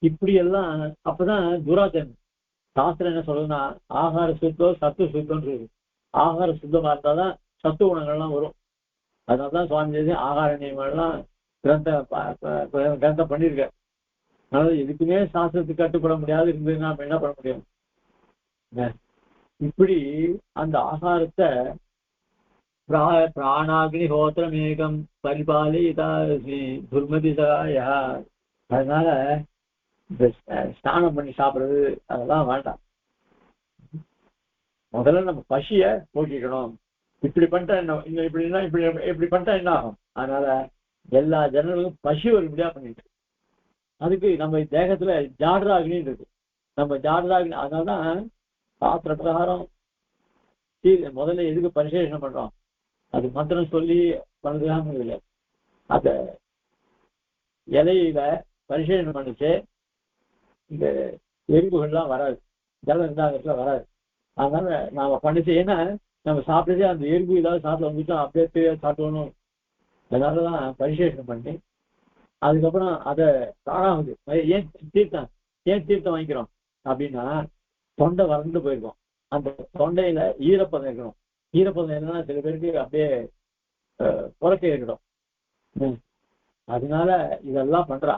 இப்படி எல்லாம் அப்பதான் துராச்சாரம். சாஸ்திரம் என்ன சொல்றதுன்னா, ஆகார சுத்தம் சத்து சுத்தம்னு இருக்கு. ஆகார சுத்தமா இருந்தாதான் சத்து குணங்கள்லாம் வரும். அதனாலதான் சுவாமி ஆகார நியமங்கள்லாம் கிரந்தம் பண்ணிருக்க. அதனால எதுக்குமே சாஸ்திரத்துக்கு கட்டுப்பட முடியாது இருந்து நாம என்ன பண்ண முடியும். இப்படி அந்த ஆகாரத்தை பிராணாக்னி ஹோத்திரமேகம் பரிபாலிதா துர்மதி சகாயா. அதனால இந்த ஸ்நானம் பண்ணி சாப்பிடுறது அதெல்லாம் வேண்டாம். முதல்ல நம்ம பசிய போக்கிக்கணும். இப்படி பண்ணிட்டா என்ன, இப்படின்னா இப்படி பண்ணிட்டா என்ன ஆகும். அதனால எல்லா ஜனங்களும் பசி வரும்படியா பண்ணிட்டு, அதுக்கு நம்ம தேகத்துல ஜாடராக்னின்னு இருக்கு. நம்ம ஜாடராக்னி, அதனாலதான் சாஸ்திர பிரகாரம் முதல்ல எதுக்கு பரிசேஷனம் பண்றோம், அது மந்திரம் சொல்லி பண்றதுதான் இல்லை. அந்த இலையில பரிசேஷனம் பண்ணிச்சு இந்த எறும்புகள்லாம் வராது, ஜலம் இருந்தா வராது. அதனால நாம பண்ணிச்சு, ஏன்னா நம்ம சாப்பிட்டதே அந்த எறும்பு ஏதாவது சாப்பிட வந்துட்டோம் அப்படியே சாப்பிடணும். அதனாலதான் பரிசேஷனம் பண்ணி அதுக்கப்புறம் அதை காணாமது ஏன் தீர்த்தம் வாங்கிக்கிறோம் அப்படின்னா தொண்டை வறண்டு போயிருக்கும். அந்த தொண்டையில ஈரப்பதம் இருக்கணும். ஈரப்பதம் என்னன்னா சில பேருக்கு அப்படியே புறக்கே இருக்கணும். அதனால இதெல்லாம் பண்றா.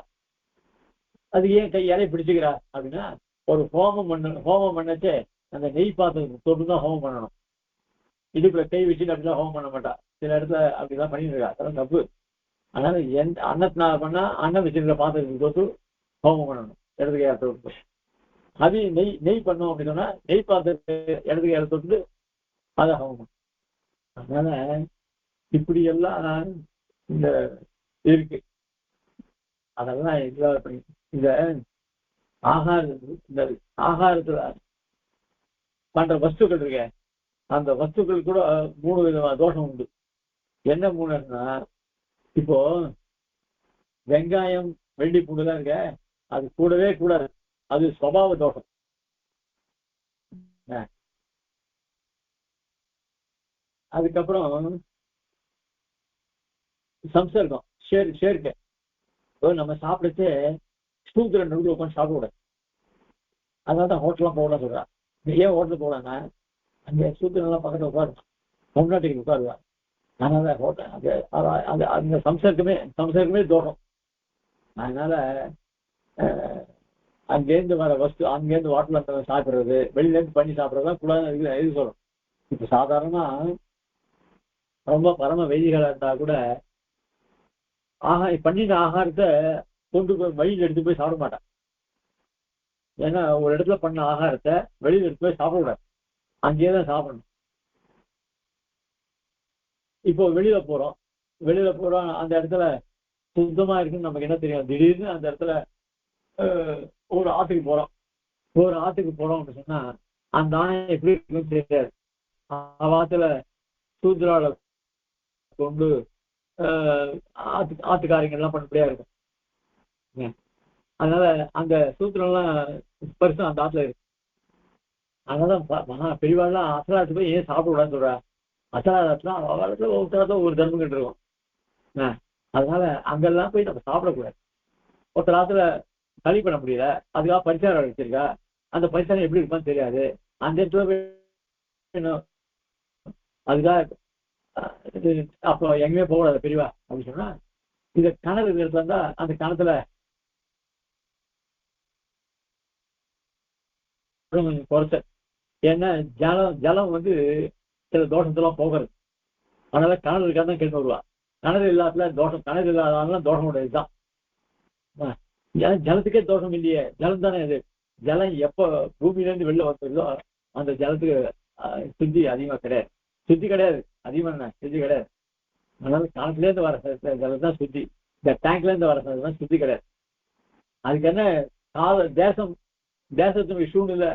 அது ஏன் கையாலே பிடிச்சுக்கிறா அப்படின்னா ஒரு ஹோமம் பண்ணச்சே அந்த நெய் பாத்திரத்துக்கு தொட்டுதான் ஹோமம் பண்ணணும். இதுக்குள்ள கை வச்சுட்டு அப்படிலாம் ஹோமம் பண்ண மாட்டா. சில இடத்துல அப்படிதான் பண்ணிட்டு இருக்கா. அதெல்லாம் தப்பு. அதனால எந்த அன்னத்தினால பண்ணா அன்னம் வச்சிருக்கிற பாத்திரத்துக்கு தொட்டு ஹோமம் பண்ணணும். இடதுக்கு கையால தொட்டு. அது நெய் பண்ணோம் அப்படின்னா நெய் பாத்திரத்தை இடதுக்கு கையால தொட்டு அதை ஹோமம். அதனால இப்படி எல்லாம் இந்த இருக்கு. அதெல்லாம் இந்த ஆகாரத்துல பண்ற வஸ்துக்கள் இருக்க, அந்த வஸ்துக்கள் கூட 3 விதமான தோஷம் உண்டு. என்ன 3ன்னா, இப்போ வெங்காயம் வெள்ளி பூண்டுலாம் இருக்க, அது கூடவே கூடாது. அது சுபாவ தோஷம். அதுக்கப்புறம் சம்சர்க்கம் சேர்க்கை. நம்ம சாப்பிடுச்சு சூத்திர நடுவில் உட்காந்து சாப்பிடக்கூடாது. அதனாலதான் ஹோட்டல்லாம் போகலாம் சொல்றா. ஏன் ஹோட்டல் போகலான்னா அங்கே சூத்திரம்லாம் பக்கத்துல உட்காருவான், பொம்நாட்டுக்கு உட்காருவான். அதனால ஹோட்டல் அந்த சம்சர்க்கமே தோஷம். அதனால அங்கேருந்து வர வஸ்து அங்கேருந்து ஹோட்டல்ல சாப்பிடுறது, வெளியிலேருந்து பண்ணி சாப்பிட்றதுதான் கூடாதுன்னு எது சொல்றோம். இப்ப சாதாரணமா ரொம்ப பரம வெயிகளா இருந்தா கூட பண்ணின ஆகாரத்தை கொண்டு போய் வழியில் எடுத்து போய் சாப்பிட மாட்டான். ஏன்னா ஒரு இடத்துல பண்ண ஆகாரத்தை வெளியில் எடுத்து போய் சாப்பிடக்கூடாது, அங்கேயே தான் சாப்பிடணும். இப்போ வெளியில போறோம், அந்த இடத்துல சுத்தமா இருக்குன்னு நமக்கு என்ன தெரியும். திடீர்னு அந்த இடத்துல ஒரு ஆத்துக்கு போறோம் அப்படின்னு சொன்னா அந்த ஆணை எப்படி இருக்குன்னு தெரியாது. ஆத்துல சூத்ரால கொண்டு ஆத்துக்காரங்க எல்லாம் பண்ணபடியா இருக்கும். அதனால அந்த சூத்திரம்லாம் பரிசு அந்த ஆத்துல இருக்கு. அதனாலதான் பெரியவாள்லாம் அசலாத்து போய் ஏன் சாப்பிடக்கூடாதுன்னு சொல்றா. அசலாதத்துலாம் அவளத்துல ஒவ்வொரு ஒரு தர்மம் கிட்ட இருக்கும். அதனால அங்கெல்லாம் போய் நம்ம சாப்பிடக்கூடாது. ஒருத்தர் ஆத்துல களி பண்ண முடியல, அதுக்காக பரிசாரம் வச்சிருக்கா. அந்த பரிசாரம் எப்படி இருப்பான்னு தெரியாது. அந்த இடத்துல போய் அதுக்காக அப்போ எங்கேயுமே போகக்கூடாது பெரியவா அப்படின்னு சொன்னா, இந்த கிணறு இடத்துல இருந்தா அந்த கிணத்துல குறைச்ச. ஏன்னா ஜலம் சில தோஷத்தெல்லாம் போகிறது. அதனால கிணறு இருக்காதான் கேட்டு வருவா. கிணறு இல்லாத தோஷம், கிணறு இல்லாதனால தோஷம் உடையதுதான். ஜலத்துக்கே தோஷம் இல்லையே, ஜலம் தானே அது. ஜலம் எப்போ பூமியிலேருந்து வெளில வந்துருதோ அந்த ஜலத்துக்கு சுத்தி அதிகமா கிடையாது. சுத்தி கிடையாது அதிகமா, சுத்தி கிடையாது. அதனால கிணத்துலேருந்து வர ஜலம் தான் சுத்தி. இந்த டேங்க்ல இருந்து வர தான் சுத்தி கிடையாது. அதுக்கு என்ன தேசத்தினுடைய சூழ்நிலை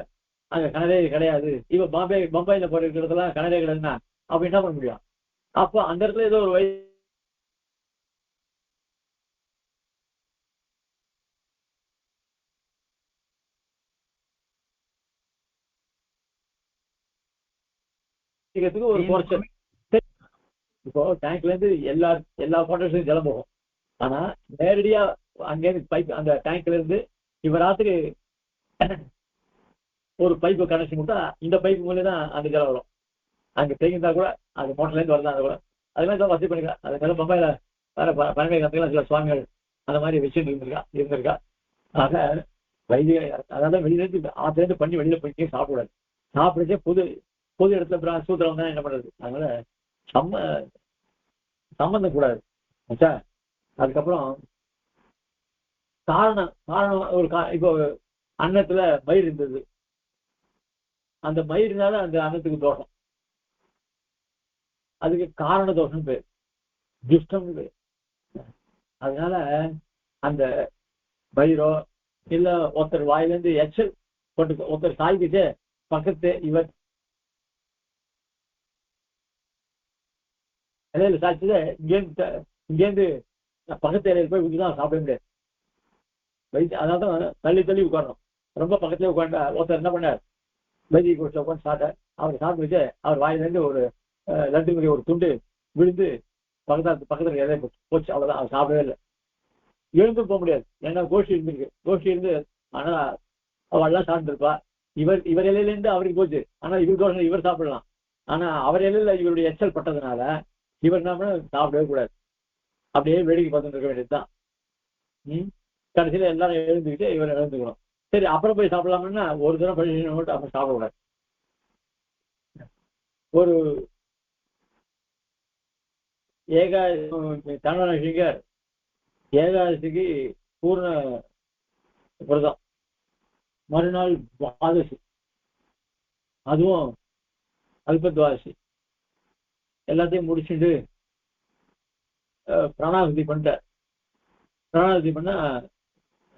அங்க கிணறே கிடையாது. இப்ப பம்பாயில போற இருக்கிறதுலாம் கிணறே கிடையாதுன்னா அப்ப என்ன பண்ண முடியும்? அப்போ அந்த இடத்துல ஏதோ ஒரு ஒரு குறைச்சல். இப்போ டேங்க்ல இருந்து எல்லா போட்டோஸும் ஜலம் போகும். ஆனா நேரடியா அங்கேருந்து பைப், அந்த டேங்க்ல இருந்து இவராத்துக்கு ஒரு பைப்பு கனெக்ஷன் கொடுத்தா இந்த பைப்பு மூலம் தான் அந்த ஜலம் வரும். அங்க தேங்கிருந்தா கூட அது மோட்டர்ல இருந்து வருதா கூட அதெல்லாம் தான் வசதி பண்ணிக்கலாம். அது மேல பம்பாயில வேற பழமை கத்துக்கலாம் சில சுவாமிகள் அந்த மாதிரி விஷயம் இருந்திருக்கா. ஆக அதாவது வெளியிலேருந்து ஆத்திலேருந்து பண்ணி வெளியில போயிட்டே சாப்பிடக்கூடாது. சாப்பிடுச்சே பொது இடத்துல சூத்திரம் தான் என்ன பண்றது. அதனால சம்பந்தம் கூடாது. அதுக்கப்புறம் காரணம் ஒரு இப்போ அன்னத்துல மயிர் இருந்தது, அந்த மயிர்னால அந்த அன்னத்துக்கு தோஷம். அதுக்கு காரண தோஷம் பேர், துஷ்டம் பேர். அதனால அந்த மயிரோ இல்ல ஒருத்தர் வாயிலிருந்து எச்சல் கொண்டு ஒருத்தர் சாய்க்கிட்டு பக்கத்து இவர் இலையில சாய்ச்சது இங்கேருந்து பக்கத்து இலையில போய் ஊற்றிதான் சாப்பிட முடியாது. அதனால்தான் தள்ளி உட்காரணும். ரொம்ப பக்கத்துலேயே உட்காந்தா ஒருத்தர் என்ன பண்ணார், வைத்திய கோஷத்தில் உட்காந்து சாப்பிட்டார். அவர் சாப்பிட்டு அவர் வாயிலிருந்து ஒரு லட்டு மாதிரி ஒரு துண்டு விழுந்து பக்கத்துல இலைய போச்சு. அவ்வளவுதான். அவர் சாப்பிடவே இல்லை. எழுந்து போக முடியாது. ஏன்னா கோஷ்டி இருந்திருக்கு. கோஷ்டி இருந்து ஆனா அவள்லாம் சாப்பிட்டுருப்பா. இவர் இலையிலேருந்து அவருக்கு போச்சு. ஆனா இவர் தோஷம் இவர் சாப்பிடலாம். ஆனா அவர் இலையில இவருடைய எச்சல் பட்டதுனால இவர் நாம சாப்பிடவே கூடாது. அப்படியே வேடிக்கை பார்த்துட்டு இருக்க வேண்டியதுதான். கடைசியில எல்லாரும் எழுந்துக்கிட்டு இவர் எழுந்துக்கணும். சரி அப்புறம் போய் சாப்பிடலாம்னா ஒரு தடவை பரிசீலனை மட்டும் அப்புறம் சாப்பிடக்கூடாது. ஒரு தமிழக ஏகாதசிக்கு பூர்ண விரதம், மறுநாள் துவாதசி, அதுவும் அல்பத்வாதசி எல்லாத்தையும் முடிச்சுட்டு பிராணாகுதி பண்ணிட்டார். பிராணாகுதி பண்ணா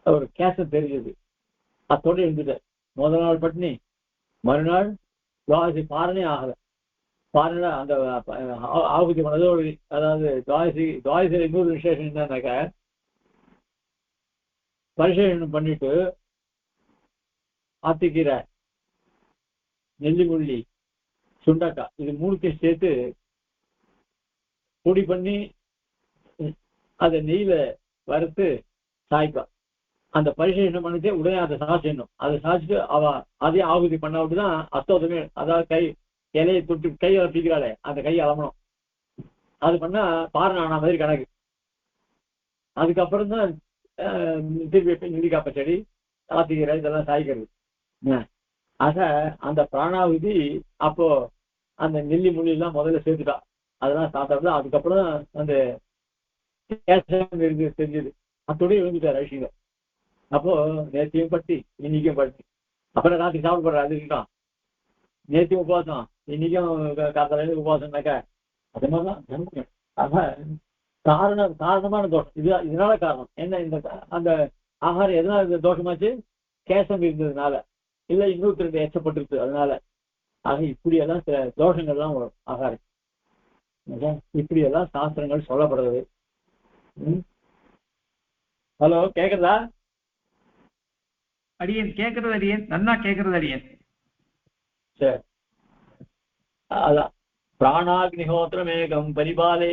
ஒரு கேசம் தெரிஞ்சது. அத்தோடு இருந்துட்டார். முதல் நாள் பட்னி, மறுநாள் துவாதசி பாரணே ஆகல. பாருங்க அந்த ஆகுதி பண்ணதோடு, அதாவது துவாதசியில் இன்னொரு விசேஷம் என்னன்னாக்கா, பரிசேஷனம் பண்ணிட்டு ஆத்திக்கீரை, நெல்லிமுள்ளி, சுண்டக்காய் இது மூணுத்தையும் சேர்த்து பொடி பண்ணி அதை நெய்யில வறுத்து சாய்ப்பா. அந்த பரிசேஷனம் பண்ணிட்டு உடனே அதை சாய்ச்சிடணும். அதை சாய்ச்சிட்டு அதே ஆகுதி பண்ணாவிட்டுதான் அஸ்தோதமே, அதாவது இலையை தொட்டு கை அலப்பிக்கிறாளே அந்த கை அலம்பணும். அது பண்ணா பாரண ஆன மாதிரி கணக்கு. அதுக்கப்புறம் தான் திருப்பி நெல்லிக்காய் பச்சடி, ஆத்திக்கீரை இதெல்லாம் சாய்க்கிறது. ஆக அந்த பிராணாகுதி அப்போ அந்த நெல்லி முள்ளிலாம் முதல்ல சேர்த்துட்டா. அதெல்லாம் சாப்பிட்டா அதுக்கப்புறம் அந்த தெரிஞ்சது. அத்தோடய எழுந்துட்டார் ஐஷிங்க. அப்போ நேற்றையும் பட்டி இன்னைக்கும் பட்டி. அப்புறம் ராத்திரி சாப்பிட அது இருக்கான். நேற்று உபவாசம், இன்னைக்கும் காத்தால உபவாசம்னாக்கா அது மாதிரிதான். ஆக காரணமான தோஷம் இது. இதனால காரணம் என்ன, இந்த அந்த ஆகாரம் எதனால இந்த தோஷமாச்சு? கேசம் இருந்ததுனால, இல்லை இன்னொருத்தருக்கு எச்சப்பட்டிருக்கு அதனால. ஆக இப்படியெல்லாம் சில தோஷங்கள்லாம் வரும் ஆகாரம். இப்படியெல்லாம் சாஸ்திரங்கள் சொல்லப்படுறது. ஹலோ, கேக்குறதா? அடியன் கேட்கறது அடியன், நன்னா கேட்கறது அடியன். சரி, அதான் பிராணாக்னிஹோத்திரமேகம் பரிபாலை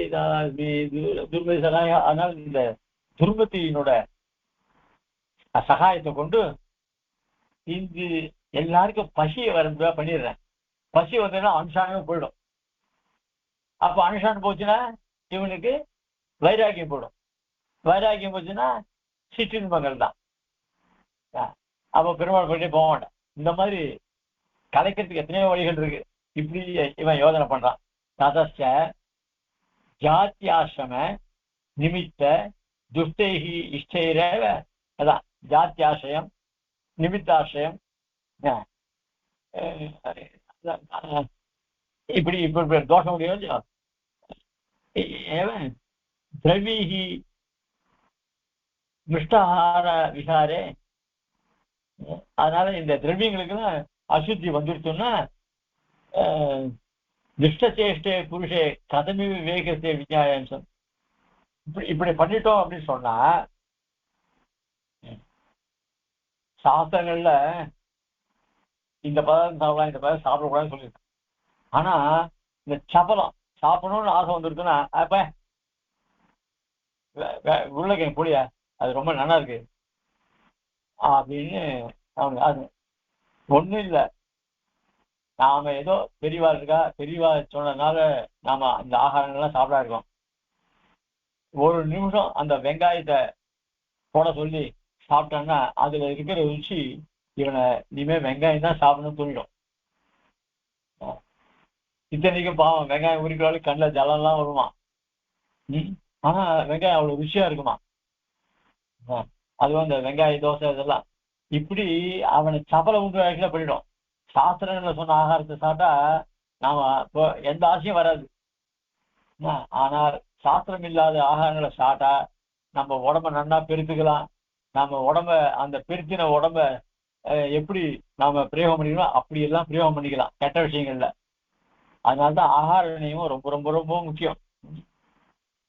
துர்மதி சகாய. ஆனால் இந்த துர்மதியினோட சகாயத்தை கொண்டு இங்கு எல்லாருக்கும் பசியை வரும்பா பண்ணிடுறேன். பசி வந்ததுன்னா அனுஷ்டானமே போயிடும். அப்ப அனுஷ்டானம் போச்சுன்னா இவனுக்கு வைராக்கியம் போயிடும். வைராக்கியம் போச்சுன்னா சிற்றின்பங்கள் தான். அப்ப பெருமாள் போயிட்டே போக மாட்டான். இந்த மாதிரி கலைக்கிறதுக்கு எத்தனையோ வழிகள் இருக்கு. இப்படி இவன் யோசனை பண்றான். ததச்ச ஜாத்தியாசிரம நிமித்த துஷ்டைகி இஷ்டைரேவ, அதான் ஜாத்தியாசிரியம் நிமித்தாசிரியம். இப்படி இப்படி தோஷம் முடியும். திரவீகி மிருஷ்டாகார விகாரே. அதனால இந்த திரவியங்களுக்குலாம் அசுத்தி வந்துருச்சுன்னா துஷ்டச்சேஷ்டே புருஷே கதமி விவேகத்தை விஞ்ஞானம். இப்படி பண்ணிட்டோம் அப்படின்னு சொன்னா சாஸ்திரங்கள்ல இந்த பதார்த்தம் சாப்பிடலாம், இந்த பதார்த்தம் சாப்பிடக்கூடாதுன்னு சொல்லியிருக்கு. ஆனா இந்த சபலம் சாப்பிடணும்னு ஆசை வந்துருக்குன்னா அப்ப உருளைக்கிழங்கு பொடியா அது ரொம்ப நல்லா இருக்கு அப்படின்னு அவனுக்கு அது ஒண்ணும் இல்லை. நாம ஏதோ பெரியவா இருக்கா, பெரியவா சொன்னதுனால நாம இந்த ஆகாரங்கள்லாம் சாப்பிடா இருக்கோம். ஒரு நிமிஷம் அந்த வெங்காயத்தை போட சொல்லி சாப்பிட்டான்னா அதுல இருக்கிற ருச்சி இவனை இனிமே வெங்காயம் தான் சாப்பிடணும்னு தோணிடும். இத்தனைக்கும் பாவம் வெங்காயம் உரிக்கிறாலும் கண்ணில் ஜலம்லாம் வருமா. ஆனா வெங்காயம் அவ்வளவு ருச்சியா இருக்குமா. அதுவும் அந்த வெங்காய தோசை இதெல்லாம் இப்படி அவனை சபல உண்டு பண்ணிடும். சாஸ்திரங்களை சொன்ன ஆகாரத்தை சாப்பிட்டா நாம இப்போ எந்த ஆசையும் வராது. ஆனால் சாஸ்திரம் இல்லாத ஆகாரங்களை சாப்பிட்டா நம்ம உடம்ப நன்னா பெருத்துக்கலாம். நம்ம உடம்ப அந்த பெருத்தின உடம்ப எப்படி நாம பிரயோகம் பண்ணிக்கணும் அப்படி எல்லாம் பிரயோகம் பண்ணிக்கலாம் கெட்ட விஷயங்கள்ல. அதனால்தான் ஆகார நியமம் ரொம்ப ரொம்ப ரொம்ப முக்கியம்.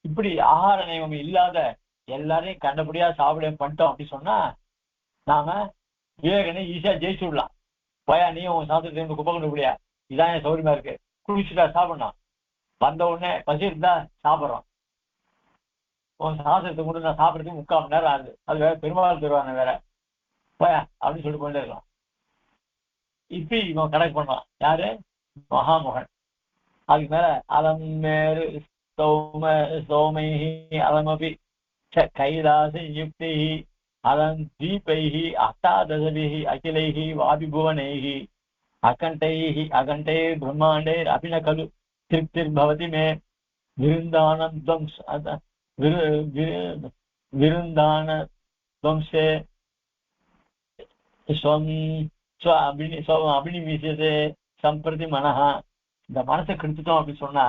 இப்படி ஆகார நியமம் இல்லாத எல்லாரையும் கண்டபடியா சாப்பிட பண்ணிட்டோம் அப்படி சொன்னா நாம விவேகனை ஈஸியா ஜெயிச்சு விடலாம். போயா நீ உன் சாஸ்திரத்தை குப்பை கொண்டு முடியா, இதான் என் சௌரியமா இருக்கு, குளிச்சுட்டா சாப்பிடணும், வந்த உடனே பசி இருந்தா சாப்பிட்றோம், உன் சாஸ்திரத்தை கொண்டு நான் சாப்பிட்றதுக்கு 3/4 மணி நேரம் ஆகுது, அது வேற பெருமாள் தருவாங்க வேற, போயா அப்படின்னு சொல்லிட்டு கொண்டே இருக்கலாம். இப்படி இவன் கணக்கு பண்ணான் யாரு, மகாமோகன். அதுக்கு மேல அலம் மேரு சோமைஹி அலமபி கைலாச யுக்திஹி அலம் தீபைஹி அஷ்டாதசபிஹி அகிலைஹி வாபிபுவனைஹி அகண்டைஹி அகண்டை பிரம்மாண்டே அபின கலு திருப்திர்பவதி மே விருந்தானம் துவம்ஸ் விருந்தான துவம்சே அபினிவிசதே சம்பிரதி மனஹா. இந்த மனசை கெடுத்துட்டோம் அப்படின்னு சொன்னா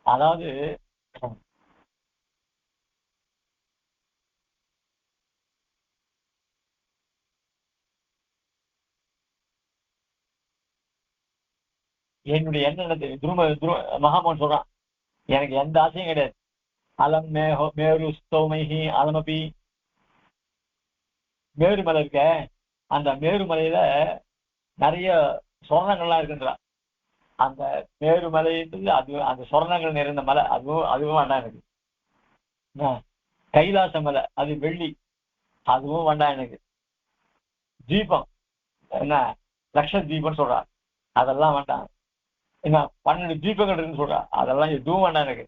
அதாவது என்னுடைய எண்ணம் மகாமோகன் சொல்றான், எனக்கு எந்த ஆசையும் கிடையாது. அலம் மேரு ஸ்தோமைஹி அலமபி, மேருமலை இருக்க, அந்த மேருமலையில நிறைய சொர்ணங்கள்லாம் இருக்குன்றா. அந்த மேருமலைன்றது அது அந்த சொர்ணங்கள் நிறைந்த மலை, அதுவும் வேண்டாம் எனக்கு. கைலாச மலை அது வெள்ளி, அதுவும் வேண்டாம் எனக்கு. தீபம் என்ன லட்ச தீபம்னு சொல்றா, அதெல்லாம் வேண்டாம். என்ன 12 தீபங்கள் இருக்குன்னு சொல்றா, அதெல்லாம் எதுவும் வேண்டாம் எனக்கு.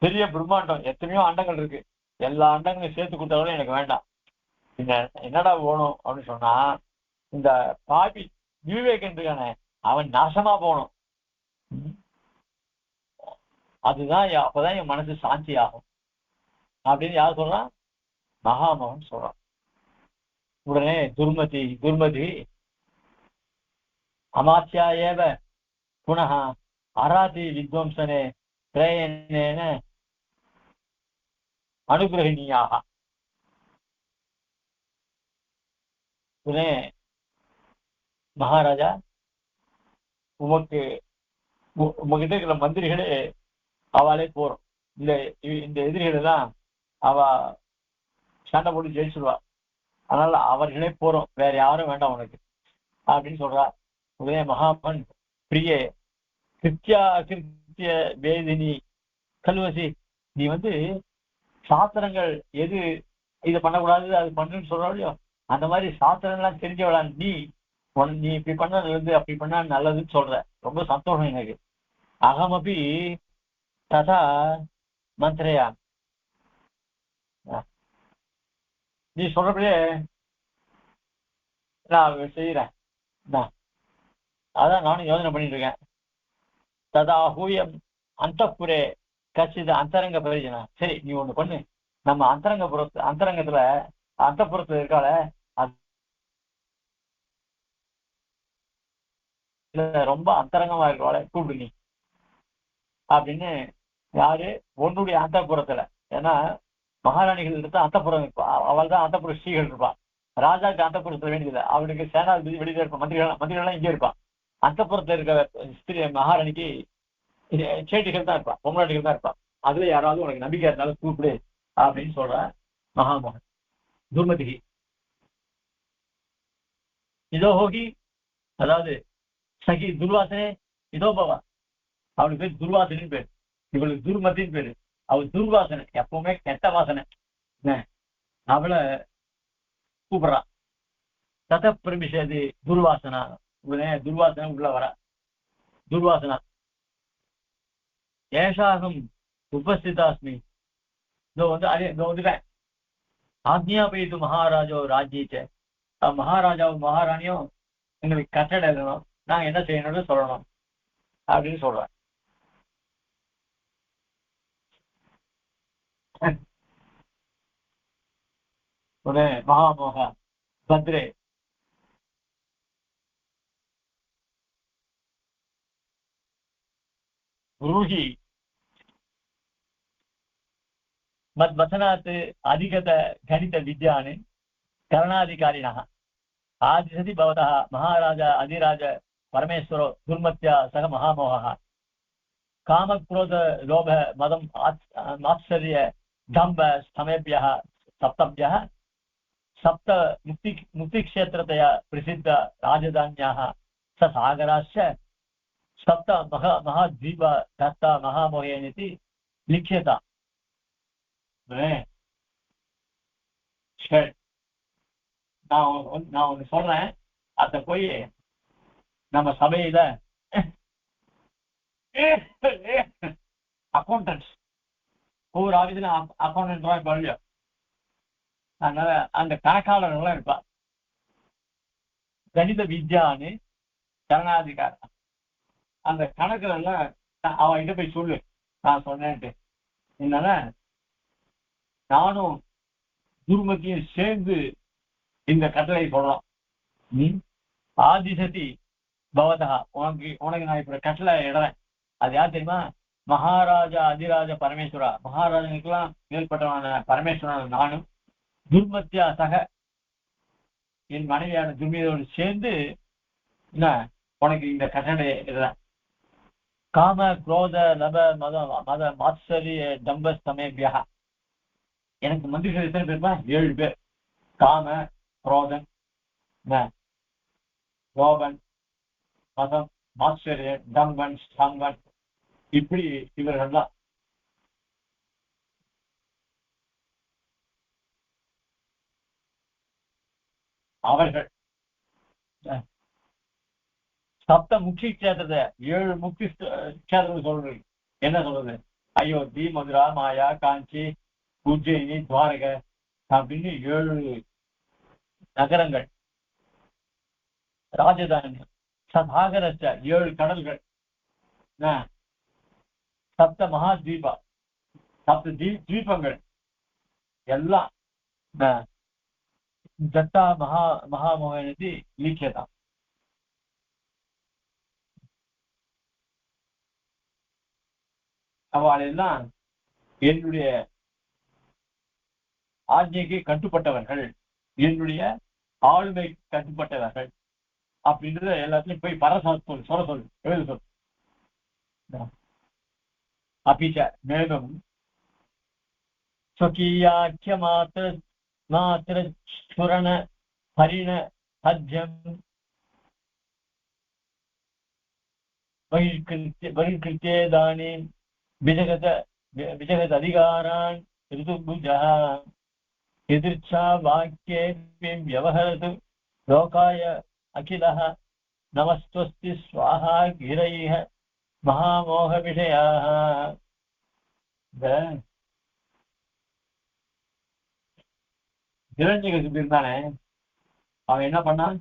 பெரிய பிரம்மாண்டம் எத்தனையோ அண்டங்கள் இருக்கு, எல்லா அண்டங்களையும் சேர்த்து கொடுத்தாலும் எனக்கு வேண்டாம். என்னடா வேணும் அப்படின்னு சொன்னா, இந்த பாபி விவேகன் இருக்கானே அவன் நாசமா போகணும், அதுதான் அப்பதான் என் மனசு சாந்தி ஆகும் அப்படின்னு யார் சொல்றான், மகாமோகன் சொல்றான். உடனே துர்மதி அமாத்யா ஏவ புனः அராதி வித்வம்சனே பிரயணேன அனுகிரகிணியாக. உடனே மகாராஜா, உங்ககிட்ட இருக்கிற மந்திரிகளே அவளே போறோம், இந்த எதிரிகள் எல்லாம் அவ சண்டை போட்டு ஜெயிச்சிருவா, அதனால அவர்களே போறோம், வேற யாரும் வேண்டாம் உனக்கு அப்படின்னு சொல்றா. உடனே மகாமன் பிரியே கிருத்திய வேதினி கல்வசி, நீ சாஸ்திரங்கள் எது இதை பண்ணக்கூடாது அது பண்ணுன்னு சொல்றாளையோ அந்த மாதிரி சாஸ்திரங்கள்லாம் தெரிஞ்சவளா நீ இப்படி பண்ண நல்லது அப்படி பண்ணா நல்லதுன்னு சொல்ற, ரொம்ப சந்தோஷம் எனக்கு. அகமபி ததா மந்திரையா, நீ சொல்றபடியே நான் செய்யறேன், அதான் நானும் யோசனை பண்ணிட்டு இருக்கேன். ததா ஹூயம் அந்தப்புரே கச்சித அந்தரங்க பிரயோஜனா. சரி நீ ஒண்ணு பண்ணு, நம்ம அந்தரங்கத்துல அந்தப்புறத்துல இருக்கால ரொம்ப அந்தரங்கமா இருக்கவாள கூப்பிடு நீ அப்படின்னு. யாரு, உன்னுடைய அந்தப்புறத்துல, ஏன்னா மகாராணிகள் இருக்க அந்தப்புறம் இருப்பா, அவள் தான் அந்தப்புற ஸ்ரீகள் இருப்பான். ராஜாக்கு அந்தப்புறத்துல வேண்டியது, அவனுக்கு சேனாதிபதி வெளியில இருப்பான், மந்திரிகள்லாம் இங்கே இருப்பான். அந்தப்புறத்துல இருக்க ஸ்திரீ மகாராணிக்கு சேட்டிகள் தான் இருப்பான், பொங்கலாட்டிகள் தான் இருப்பான். அதுல யாராவது உனக்கு நம்பிக்கை இருந்தாலும் கூப்பிடு அப்படின்னு சொல்ற மகாமோகன். துர்மதிகி இதோ ஹோகி, அதாவது சகி துர்வாசனே இதோ பவா, அவனுக்கு பேர் துர்வாசனின் பேர், இவளுக்கு துர்மதின்னு பேரு. அவள் துர்வாசனை, எப்பவுமே கெட்ட வாசனை, அவளை கூப்பிடுறான். தத பிரமிஷது துர்வாசனா. உடனே துர்வாசனை உள்ள வர, துர்வாசனா ஏஷாகம் உபஸ்திதாஸ்மி, இதோ வந்துட்டேன். ஆக்ஞாபயித்து மகாராஜோ ராஜ்யீச்ச, மகாராஜாவும் மகாராணியும் எங்களுக்கு கட்டளை எழுதணும், நாங்க என்ன செய்யணும்னு சொல்லணும் அப்படின்னு சொல்றேன். உடனே மகாமோக பத்ரே ரூஹி மத்வசனாத் அதிகத கணித வித்யான் கரணாதிகாரிணः ஆதிசதி பவதः மகாராஜா அதிராஜ பரமேஸ்வரோ துர்மத்யா சக மகாமோகः காமக்ரோத லோப மதம் ஆச்சரிய தம்ப ஸ்தமேபியः சப்தபியः सप्त मुक्तिक्षेत्रतया प्रसिद्ध राजधान्याः स सागराश्च सप्त महाद्वीप दत्ता महामोहेनिति लिख्यता. சரி, நான் ஒண்ணு சொல்றேன். அத போய் நம்ம சபையில அக்கௌண்டன்ஸ் ஒவ்வொரு ஆஃபீஸ்ல அக்கௌண்டன்ட் இருப்பா. அதனால அந்த கணக்காளர்கள்லாம் இருப்பா. கணித வித்யான்னு கரணாதிகாரம் அந்த கணக்குல எல்லாம் அவன்கிட்ட போய் சொல்லு நான் சொன்னேன்ட்டு. என்னால நானும் துர்மதியும் சேர்ந்து இந்த கட்டளை சொல்றோம். ஆதிசதி பவதா, உனக்கு நான் இப்ப கட்டளை இடுறேன். அது யார் தெரியுமா? மகாராஜா அதிராஜ பரமேஸ்வரா, மகாராஜனுக்கெல்லாம் மேற்பட்டவனான பரமேஸ்வரன் நானும் துர்மத்தியா சக என் மனைவியான துர்மியோடு சேர்ந்து உனக்கு இந்த கட்டளை இடுறேன். காம குரோத லப மத மத மாத்சரிய டம்ப சமேபியா. எனக்கு மந்திரிகள் எத்தனை பேருமா? 7 பேர். காம, குரோதன், லோபன், மதம், மாத்சரியன், டம்பன், ஸ்தம்பன், இப்படி இவர்கள் தான். அவர்கள் சப்த முக்கிய கஷேத்திரத்தை 7 முக்கிய கஷேத்திரம் சொல்றது. என்ன சொல்றது? அயோத்தி, மதுரா, மாயா, காஞ்சி, உஜ்ஜயினி, துவாரக அப்படின்னு 7 நகரங்கள், ராஜதானி, சதாகரச்ச 7 கடல்கள், சப்த மகாத்வீபா, சப்த தீபங்கள் எல்லாம் தத்தா மகாமோகனதி லிக்கியதா. அவளெல்லாம் என்னுடைய ஆజ్ఞைக்கு கட்டுப்பட்டவர்கள், என்னுடைய ஆளுமை கட்டுப்பட்டவர்கள் அப்படின்றத எல்லாத்தையும் போய் பரசாத் சொல்ல சொல்லு, எழுத சொல். அபிச்ச மேலும் ஸ்வகீயாக்கிய மாத்திர ஸ்புரண ஹரிண ஹத்யம் பகிர்கிருத்தேதானி விஜகத அதிகாரான் ऋतुभुजः எதிர்ச்சா வாக்கியே வியவஹரது லோகாய அகிலः நமஸ்துஸ்தி ஸ்வாஹா கிரைஹ மகாமோக விஷயாः. ஹிரண்யகசிபு இருந்தானே, அவன் என்ன பண்ணான்?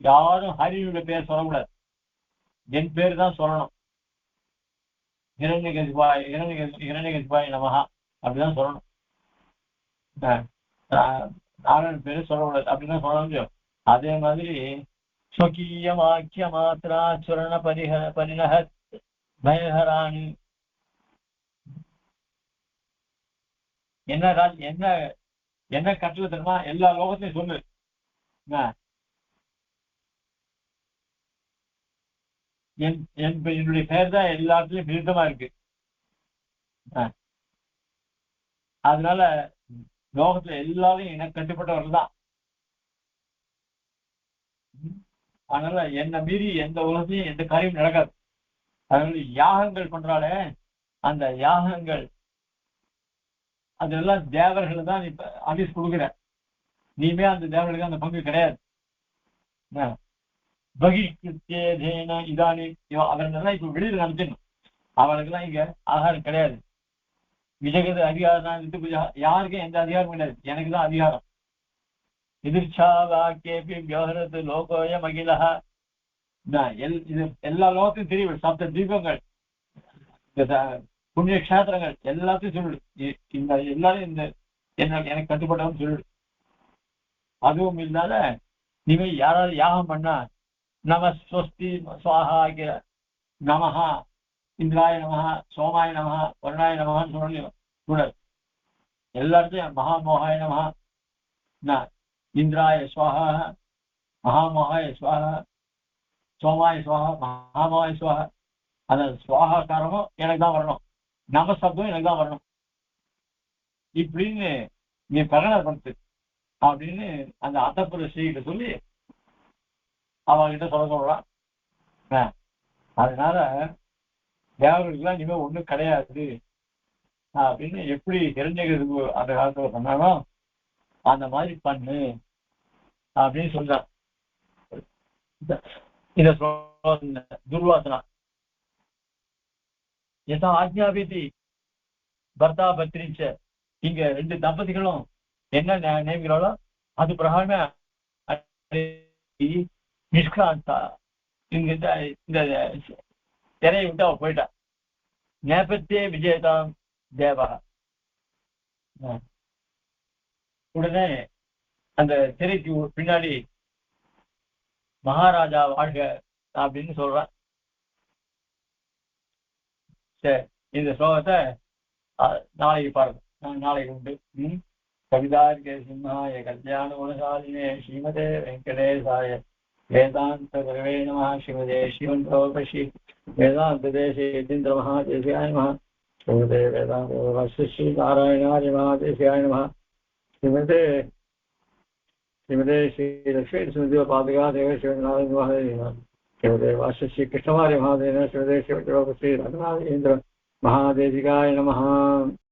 யாரும் ஹரியுடைய பேர் சொல்லக்கூடாது, என் பேர் தான் சொல்லணும். ஹிரண்யகசிபாய் நமஹா அப்படிதான் சொல்லணும். நாராயணன் பேரு சொல்லக்கூடாது அப்படிதான் சொல்ல முடியும். அதே மாதிரி ஸ்வகீய வாக்கிய மாத்திரா சுரண பரிணஹ பயஹராணி. என்ன கட்டளை தெரியுமா? எல்லா லோகத்தையும் சொல்லு. என்னுடைய பெயர் தான் எல்லாத்துலயும் விருத்தமா இருக்கு. அதனால லோகத்துல எல்லாரும் எனக்கு கட்டுப்பட்டவர்கள் தான். அதனால என்னை மீறி எந்த உலகத்தையும் எந்த காரியம் நடக்காது. அதனால யாகங்கள் பண்றாலே, அந்த யாகங்கள் அதெல்லாம் தேவர்கள் தான் இப்ப ஆபீஸ் கொடுக்குற. நீமே அந்த தேவர்களுக்கு அந்த பங்கு கிடையாது. பகிஷ்கிருத்தேன இதானி அவர்களெல்லாம் இப்ப வெளியில நடத்தணும். அவர்களுக்கெல்லாம் இங்க ஆகாரம் கிடையாது. விஜகத அதிகாரம் யாருக்கும் எந்த அதிகாரமும் கிடையாது, எனக்கு தான் அதிகாரம். எதிர்ச்சா வாக்கேபி விவஹரது லோகோய மகிழஹா. இது எல்லா லோகத்தையும் தெரியும். சப்த தீபங்கள், புண்ணிய கஷேத்திரங்கள் எல்லாத்தையும் சொல்லிடு. இந்த எல்லாரும் இந்த எனக்கு கட்டுப்பட்டவன்னு சொல்லிடு. அதுவும் இல்லாத நீங்க யாராவது யாகம் பண்ணா நம ஸ்வஸ்தி சுவாஹா நமஹா இந்திராய நமஹா சோமாய நமஹா வருணாய நமஹான்னு சொல்லணும் கூடாது. எல்லாத்தையும் மகாமோகாய நமஹா, இந்திராய சுவாஹா, மகாமோகாய சுவாஹா, சோமாய சுவாஹா, மகாமோகாய சுவாஹா. அந்த சுவாகாக்காரமும் எனக்கு தான் வரணும், நமசப்தம் எனக்கு தான் வரணும். இப்படின்னு நீ பிரகடனப்படுத்து. அப்படின்னு அந்த அத்தப்புற ஸ்ரீகிட்ட சொல்லி அவகிட்ட சொல்ல சொல்றான். அதனால தேவர்களுக்கெல்லாம் இனிமே ஒண்ணும் கிடையாது அப்படின்னு எப்படி தெரிஞ்சுக்கிறதுக்கு அந்த காலத்துல பண்ணாலும் அந்த மாதிரி பண்ணு அப்படின்னு சொல்றான். இந்த துர்வாசனா எதா ஆஜ்ஞாபிதி பர்தா பத்ரிச்ச, இங்க 2 தம்பதிகளும் என்ன நியமிக்கிறாளோ அது பிரகாரமே நிஷ்காந்தா இங்க இந்த திரையை விட்டு அவ போயிட்டா. நேபத்திய விஜயதாம் தேவா, உடனே அந்த திரைக்கு பின்னாடி மகாராஜா வாழ்க அப்படின்னு சொல்றான். சரி, இந்த ஸ்லோகத்தை நாளைக்கு பாருங்க, நாளைக்கு உண்டு. கவிதார்க்க சிம்ஹாய கல்யாண குணசாலினே ஸ்ரீமதே வெங்கடேசாய வேதாந்த குரவே நமः. ஸ்ரீமதே ஸ்ரீவந்தோபஷி வேதாந்த தேசே யதீந்திர மகாதேசியாய நமः. ஸ்ரீமதே வேதாந்த ஸ்ரீ நாராயணாய மகாதேசியாய நமः. ஸ்ரீமதே ஸ்ரீ லட்சுமி ஸ்மிருதி பாதுகா தேவ சிவநாராயண மகாதேவ. ஸ்ரீமதே ஸ்ரீ கிருஷ்ணமாரிய மகாதேவ. ஸ்ரீமதே ஸ்ரீ ரங்கநாதேந்திர மகாதேசிகாய நமः.